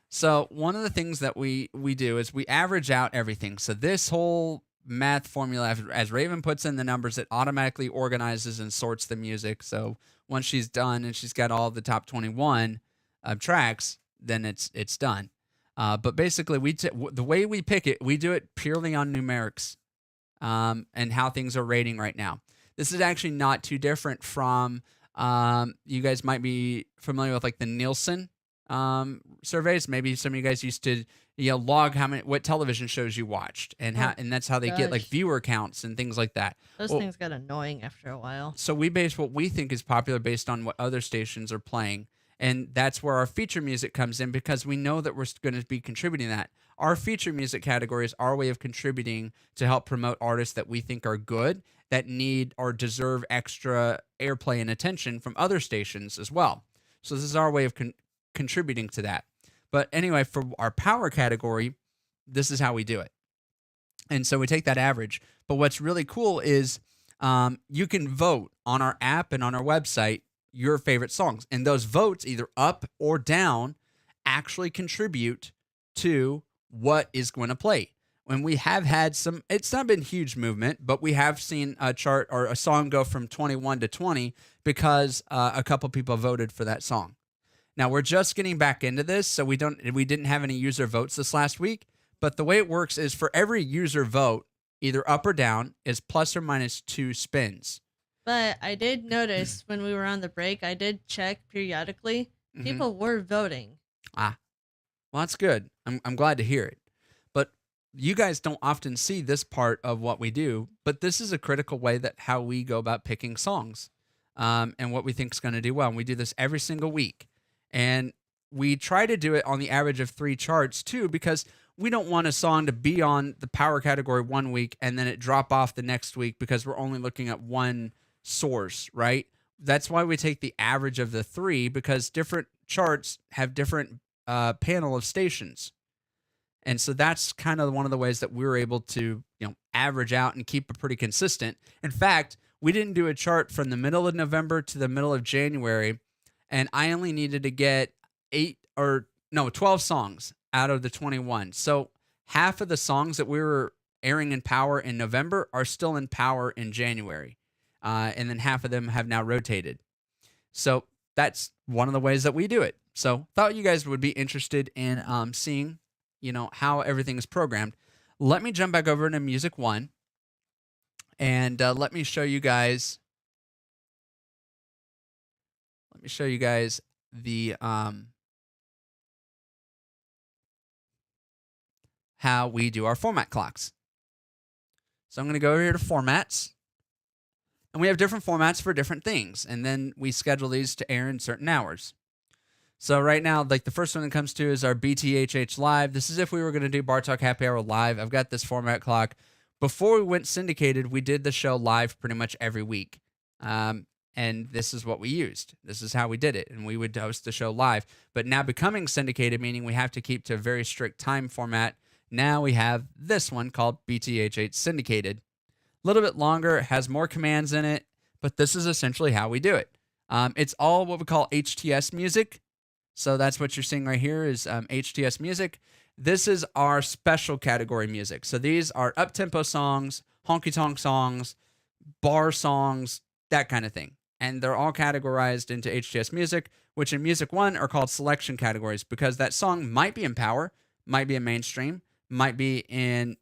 So one of the things that we do is we average out everything. So this whole math formula, as Raven puts in the numbers, it automatically organizes and sorts the music. So once she's done and she's got all the top 21 tracks, then it's done. But basically, the way we pick it, we do it purely on numerics and how things are rating right now. This is actually not too different from you guys might be familiar with like the Nielsen surveys. Maybe some of you guys used to log what television shows you watched and that's how they get like viewer counts and things like that. Those things got annoying after a while. So we base what we think is popular based on what other stations are playing. And that's where our feature music comes in because we know that we're going to be contributing that. Our feature music category is our way of contributing to help promote artists that we think are good, that need or deserve extra airplay and attention from other stations as well. So this is our way of contributing to that. But anyway, for our power category, this is how we do it. And so we take that average. But what's really cool is you can vote on our app and on our website your favorite songs. And those votes, either up or down, actually contribute to what is going to play. When we have had it's not been huge movement, but we have seen a chart or a song go from 21 to 20 because a couple people voted for that song. Now we're just getting back into this, so we didn't have any user votes this last week. But the way it works is for every user vote, either up or down, is plus or minus 2 spins. But I did notice when we were on the break, I did check periodically. People were voting. Well, that's good. I'm glad to hear it. But you guys don't often see this part of what we do, but this is a critical way that how we go about picking songs and what we think is going to do well. And we do this every single week. And we try to do it on the average of 3 charts too, because we don't want a song to be on the power category one week and then it drop off the next week because we're only looking at one source, right? That's why we take the average of the 3 because different charts have different panel of stations. And so that's kind of one of the ways that we were able to, average out and keep it pretty consistent. In fact, we didn't do a chart from the middle of November to the middle of January, and I only needed to get 12 songs out of the 21. So half of the songs that we were airing in Power in November are still in Power in January. And then half of them have now rotated. So that's one of the ways that we do it. So thought you guys would be interested in seeing, how everything is programmed. Let me jump back over into Music One, and let me show you guys. The how we do our format clocks. So I'm going to go over here to formats. And we have different formats for different things. And then we schedule these to air in certain hours. So right now, like the first one that comes to is our BTHH Live. This is if we were going to do Bar Talk Happy Hour live. I've got this format clock. Before we went syndicated, we did the show live pretty much every week. And this is what we used. This is how we did it. And we would host the show live. But now becoming syndicated, meaning we have to keep to a very strict time format. Now we have this one called BTHH Syndicated. A little bit longer, has more commands in it, but this is essentially how we do it. It's all what we call HTS music. So that's what you're seeing right here is HTS Music. This is our special category music. So these are up-tempo songs, honky-tonk songs, bar songs, that kind of thing. And they're all categorized into HTS Music, which in Music One are called selection categories because that song might be in power, might be in mainstream, might be in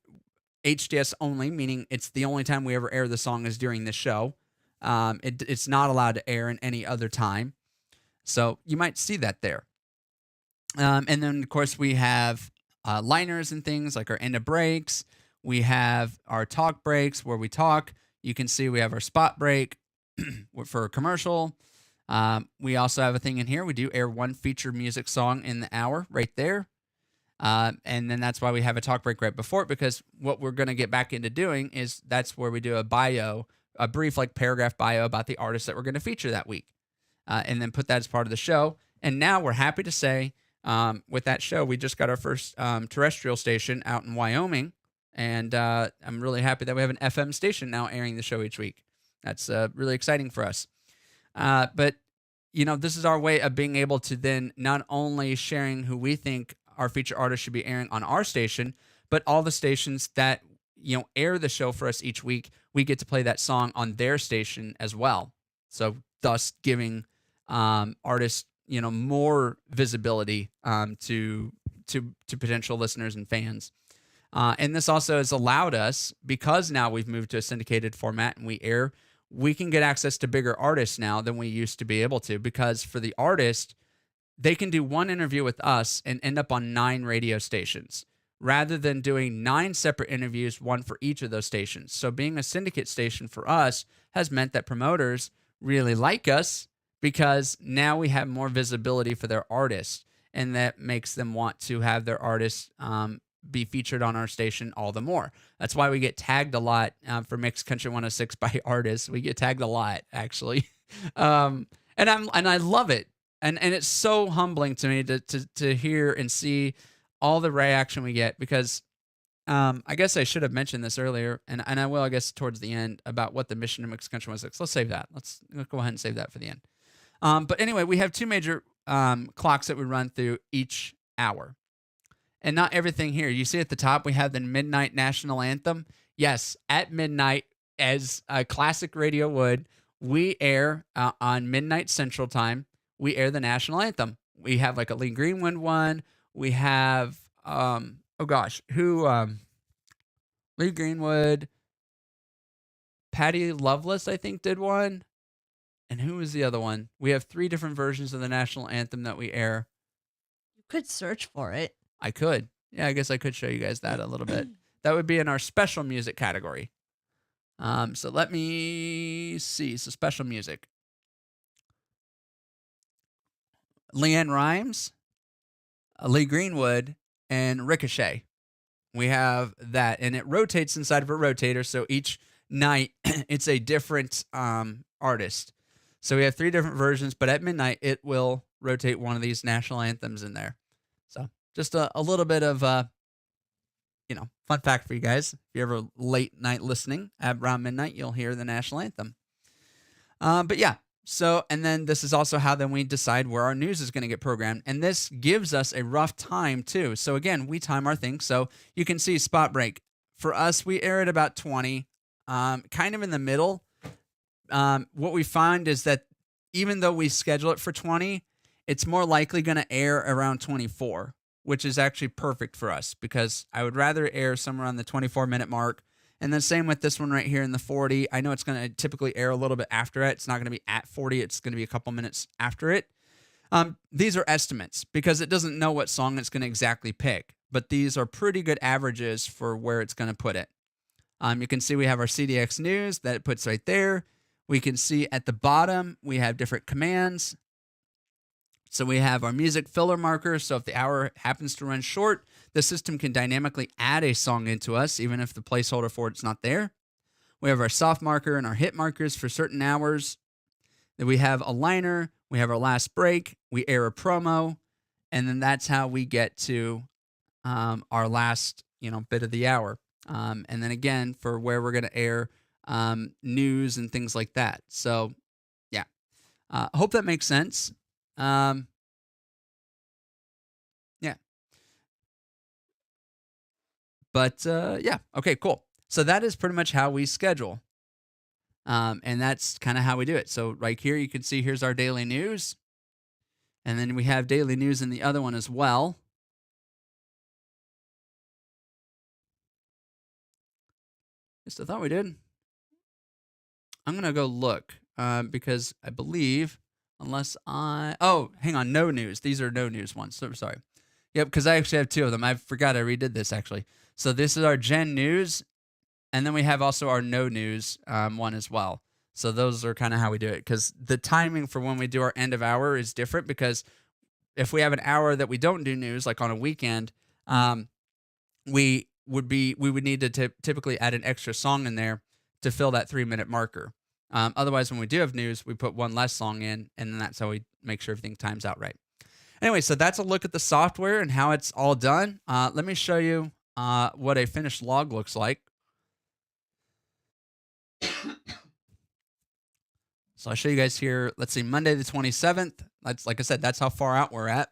HTS only, meaning it's the only time we ever air the song is during this show. It's not allowed to air in any other time. So you might see that there. And then, of course, we have liners and things like our end of breaks. We have our talk breaks where we talk. You can see we have our spot break for a commercial. We also have a thing in here. We do air one featured music song in the hour right there. And then that's why we have a talk break right before it, because what we're going to get back into doing is that's where we do a bio, a brief like paragraph bio about the artist that we're going to feature that week, and then put that as part of the show. And now we're happy to say with that show, we just got our first terrestrial station out in Wyoming. And I'm really happy that we have an FM station now airing the show each week. That's really exciting for us. But, this is our way of being able to then not only sharing who we think our feature artists should be airing on our station, but all the stations that, air the show for us each week, we get to play that song on their station as well. So thus giving artists, more visibility to potential listeners and fans. And this also has allowed us, because now we've moved to a syndicated format and we can get access to bigger artists now than we used to be able to, because for the artist, they can do one interview with us and end up on 9 radio stations rather than doing 9 separate interviews, one for each of those stations. So being a syndicate station for us has meant that promoters really like us because now we have more visibility for their artists, and that makes them want to have their artists be featured on our station all the more. That's why we get tagged a lot for Mixed Country 106 by artists. We get tagged a lot, actually. And I love it. And it's so humbling to me to hear and see all the reaction we get, because I guess I should have mentioned this earlier, and I will, I guess, towards the end, about what the mission of Mixed Country 106. Let's save that. Let's go ahead and save that for the end. But anyway, we have 2 major clocks that we run through each hour. And not everything here. You see at the top, we have the Midnight National Anthem. Yes, at midnight, as a classic radio would, we air on midnight Central Time. We air the national anthem. We have like a Lee Greenwood one. We have, Lee Greenwood, Patty Loveless, I think, did one. And who was the other one? We have 3 different versions of the national anthem that we air. You could search for it. I could. Yeah, I guess I could show you guys that a little bit. That would be in our special music category. So let me see. So special music. Leanne Rimes, Lee Greenwood, and Ricochet. We have that, and it rotates inside of a rotator. So each night, it's a different artist. So we have 3 different versions, but at midnight, it will rotate one of these national anthems in there. So just a little bit of, fun fact for you guys. If you're ever late night listening at around midnight, you'll hear the national anthem. But yeah, so, and then this is also how then we decide where our news is going to get programmed. And this gives us a rough time too. So again, we time our things. So you can see spot break. For us, we air at about 20, kind of in the middle. What we find is that even though we schedule it for 20, it's more likely going to air around 24, which is actually perfect for us because I would rather air somewhere on the 24-minute mark. And then same with this one right here in the 40. I know it's going to typically air a little bit after it. It's not going to be at 40. It's going to be a couple minutes after it. These are estimates because it doesn't know what song it's going to exactly pick. But these are pretty good averages for where it's going to put it. You can see we have our CDX news that it puts right there. We can see at the bottom we have different commands. So we have our music filler markers. So if the hour happens to run short, the system can dynamically add a song into us, even if the placeholder for it's not there. We have our soft marker and our hit markers for certain hours. Then we have a liner. We have our last break. We air a promo. And then that's how we get to our last, bit of the hour. And then again, for where we're going to air news and things like that. So, yeah. Hope that makes sense. But yeah, okay, cool. So that is pretty much how we schedule. And that's kind of how we do it. So right here, you can see here's our daily news. And then we have daily news in the other one as well. Just I thought we did. I'm going to go look because I believe, unless oh, hang on, no news. These are no news ones. So sorry. Yep, because I actually have two of them. I forgot I redid this actually. So this is our Gen News, and then we have also our No News one as well. So those are kind of how we do it, because the timing for when we do our end of hour is different, because if we have an hour that we don't do news, like on a weekend, we would need to typically add an extra song in there to fill that 3 minute marker. Otherwise, when we do have news, we put one less song in, and then that's how we make sure everything times out right. Anyway, so that's a look at the software and how it's all done. Let me show you what a finished log looks like. So I'll show you guys here. Let's see, Monday the 27th. That's, like I said, that's how far out we're at.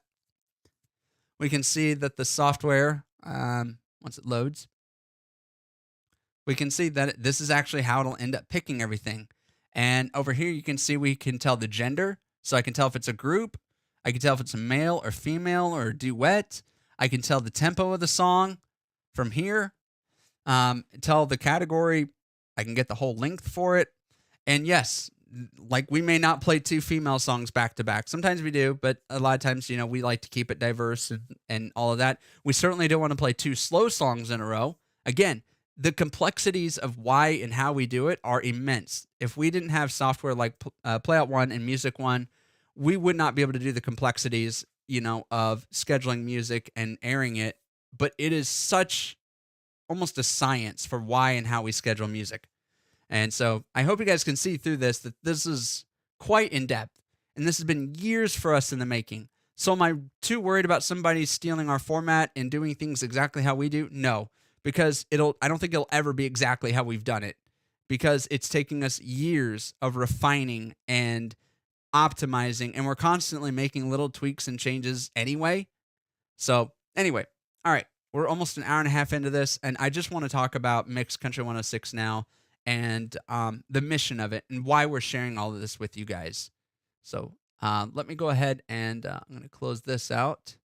We can see that the software, once it loads, we can see that this is actually how it'll end up picking everything. And over here, you can see we can tell the gender. So I can tell if it's a group. I can tell if it's a male or female or a duet. I can tell the tempo of the song from here. Tell the category. I can get the whole length for it. And yes, like we may not play two female songs back to back. Sometimes we do, but a lot of times, we like to keep it diverse and all of that. We certainly don't want to play two slow songs in a row. Again, the complexities of why and how we do it are immense. If we didn't have software like Playout One and Music One, we would not be able to do the complexities, of scheduling music and airing it. But it is such almost a science for why and how we schedule music. And so I hope you guys can see through this that this is quite in depth. And this has been years for us in the making. So am I too worried about somebody stealing our format and doing things exactly how we do? No, because I don't think it'll ever be exactly how we've done it, because it's taking us years of refining and optimizing, and we're constantly making little tweaks and changes anyway. So anyway, all right, we're almost an hour and a half into this, and I just want to talk about Mixed Country 106 now, and the mission of it and why we're sharing all of this with you guys. So let me go ahead and I'm going to close this out.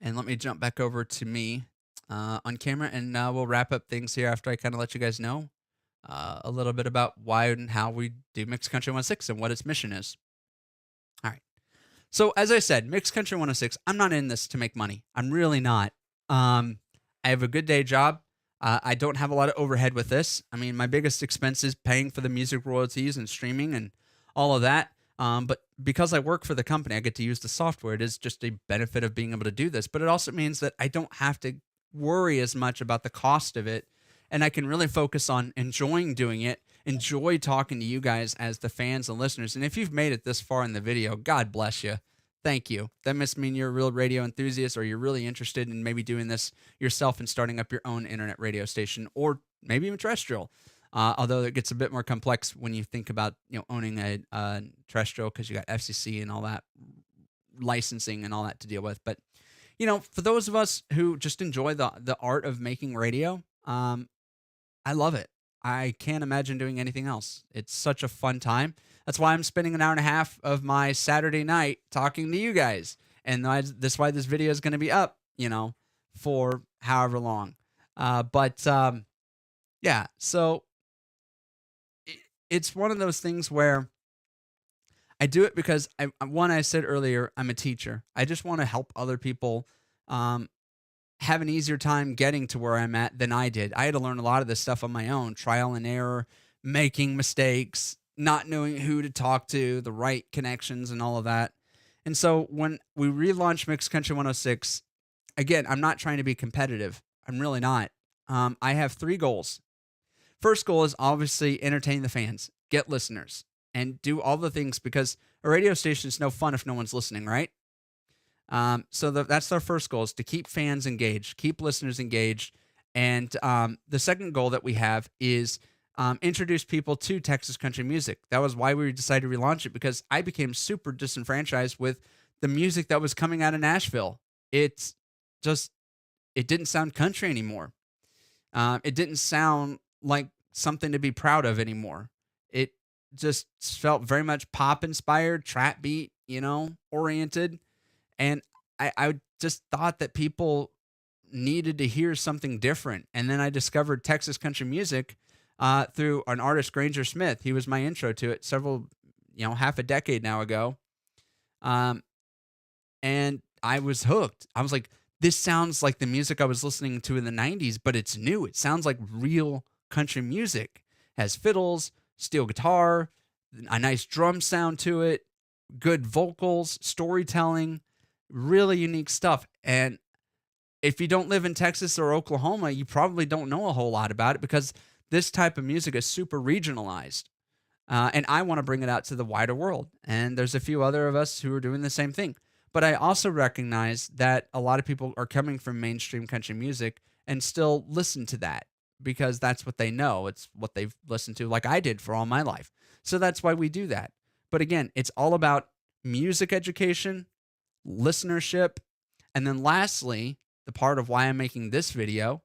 And let me jump back over to me on camera, and we'll wrap up things here after I kind of let you guys know a little bit about why and how we do Mixed Country 106 and what its mission is. All right. So as I said, Mixed Country 106, I'm not in this to make money. I'm really not. I have a good day job. I don't have a lot of overhead with this. I mean, my biggest expense is paying for the music royalties and streaming and all of that. But because I work for the company, I get to use the software. It is just a benefit of being able to do this. But it also means that I don't have to worry as much about the cost of it. And I can really focus on enjoying doing it, enjoy talking to you guys as the fans and listeners. And if you've made it this far in the video, God bless you. Thank you. That must mean you're a real radio enthusiast, or you're really interested in maybe doing this yourself and starting up your own internet radio station, or maybe even terrestrial. Although it gets a bit more complex when you think about owning a terrestrial, because you got FCC and all that licensing and all that to deal with. But for those of us who just enjoy the art of making radio, I love it. I can't imagine doing anything else. It's such a fun time. That's why I'm spending an hour and a half of my Saturday night talking to you guys. And that's why this video is going to be up, for however long. Yeah, so it's one of those things where I do it because, I said earlier, I'm a teacher. I just want to help other people have an easier time getting to where I'm at than I did. I had to learn a lot of this stuff on my own, trial and error, making mistakes, not knowing who to talk to, the right connections and all of that. And so when we relaunched Mixed Country 106, again, I'm not trying to be competitive. I'm really not. I have 3 goals. First goal is obviously entertain the fans, get listeners, and do all the things, because a radio station is no fun if no one's listening, right? So that's our first goal, is to keep fans engaged, keep listeners engaged. And the second goal that we have is introduce people to Texas country music. That was why we decided to relaunch it, because I became super disenfranchised with the music that was coming out of Nashville. it's just, it didn't sound country anymore. It didn't sound like something to be proud of anymore. It just felt very much pop inspired, trap beat, oriented. And I just thought that people needed to hear something different. And then I discovered Texas country music through an artist, Granger Smith. He was my intro to it several, half a decade now ago. Um, and I was hooked. I was like, this sounds like the music I was listening to in the 90s, but it's new. It sounds like real country music. Has fiddles, steel guitar, a nice drum sound to it, good vocals, storytelling, really unique stuff. And if you don't live in Texas or Oklahoma, you probably don't know a whole lot about it because this type of music is super regionalized. And I want to bring it out to the wider world. And there's a few other of us who are doing the same thing. But I also recognize that a lot of people are coming from mainstream country music and still listen to that because that's what they know. It's what they've listened to, like I did for all my life. So that's why we do that. But again, it's all about music education, listenership, and then lastly, the part of why I'm making this video,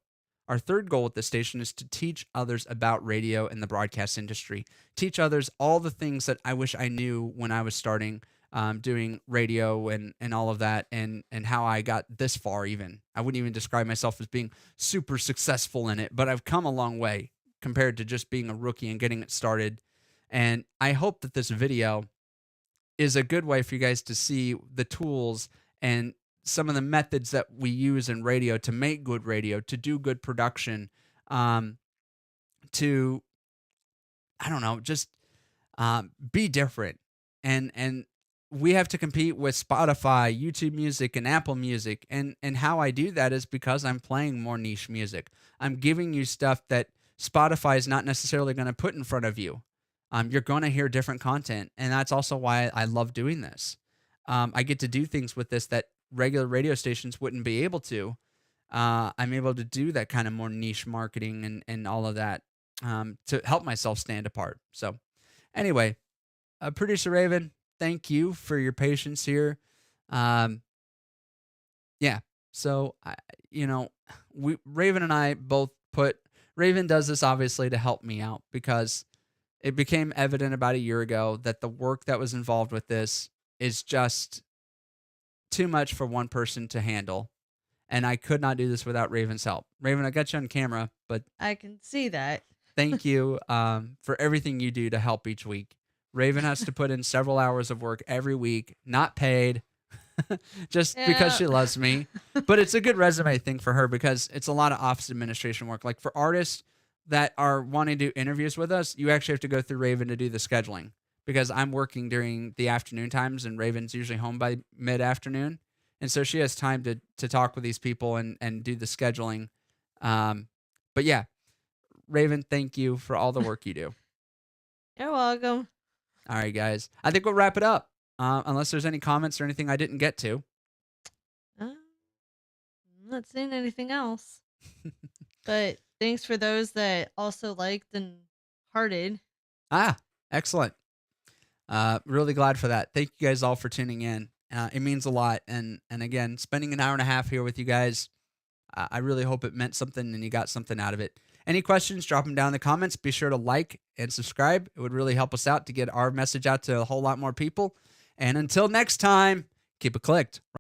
our third goal at this station is to teach others about radio and the broadcast industry. Teach others all the things that I wish I knew when I was starting doing radio and all of that, and how I got this far even. I wouldn't even describe myself as being super successful in it, but I've come a long way compared to just being a rookie and getting it started. And I hope that this video is a good way for you guys to see the tools and some of the methods that we use in radio to make good radio, to do good production, to, I don't know, just be different. And we have to compete with Spotify, YouTube Music, and Apple Music. And how I do that is because I'm playing more niche music. I'm giving you stuff that Spotify is not necessarily going to put in front of you. You're going to hear different content, and that's also why I love doing this. I get to do things with this that regular radio stations wouldn't be able to. I'm able to do that kind of more niche marketing and all of that to help myself stand apart. So anyway, Producer Raven, thank you for your patience here. Yeah, so Raven and I both Raven does this obviously to help me out because it became evident about a year ago that the work that was involved with this is just too much for one person to handle. And I could not do this without Raven's help. Raven, I got you on camera, but I can see that. thank you for everything you do to help each week. Raven has to put in several hours of work every week, not paid, just because she loves me. But it's a good resume thing for her because it's a lot of office administration work. Like for artists that are wanting to do interviews with us, you actually have to go through Raven to do the scheduling because I'm working during the afternoon times and Raven's usually home by mid-afternoon. And so she has time to talk with these people and do the scheduling. But yeah, Raven, thank you for all the work you do. You're welcome. All right, guys. I think we'll wrap it up. Unless there's any comments or anything I didn't get to. I'm not seeing anything else. But thanks for those that also liked and hearted. Excellent. Really glad for that. Thank you guys all for tuning in. It means a lot. And again, spending an hour and a half here with you guys, I really hope it meant something and you got something out of it. Any questions, drop them down in the comments. Be sure to like and subscribe. It would really help us out to get our message out to a whole lot more people. And until next time, keep it clicked.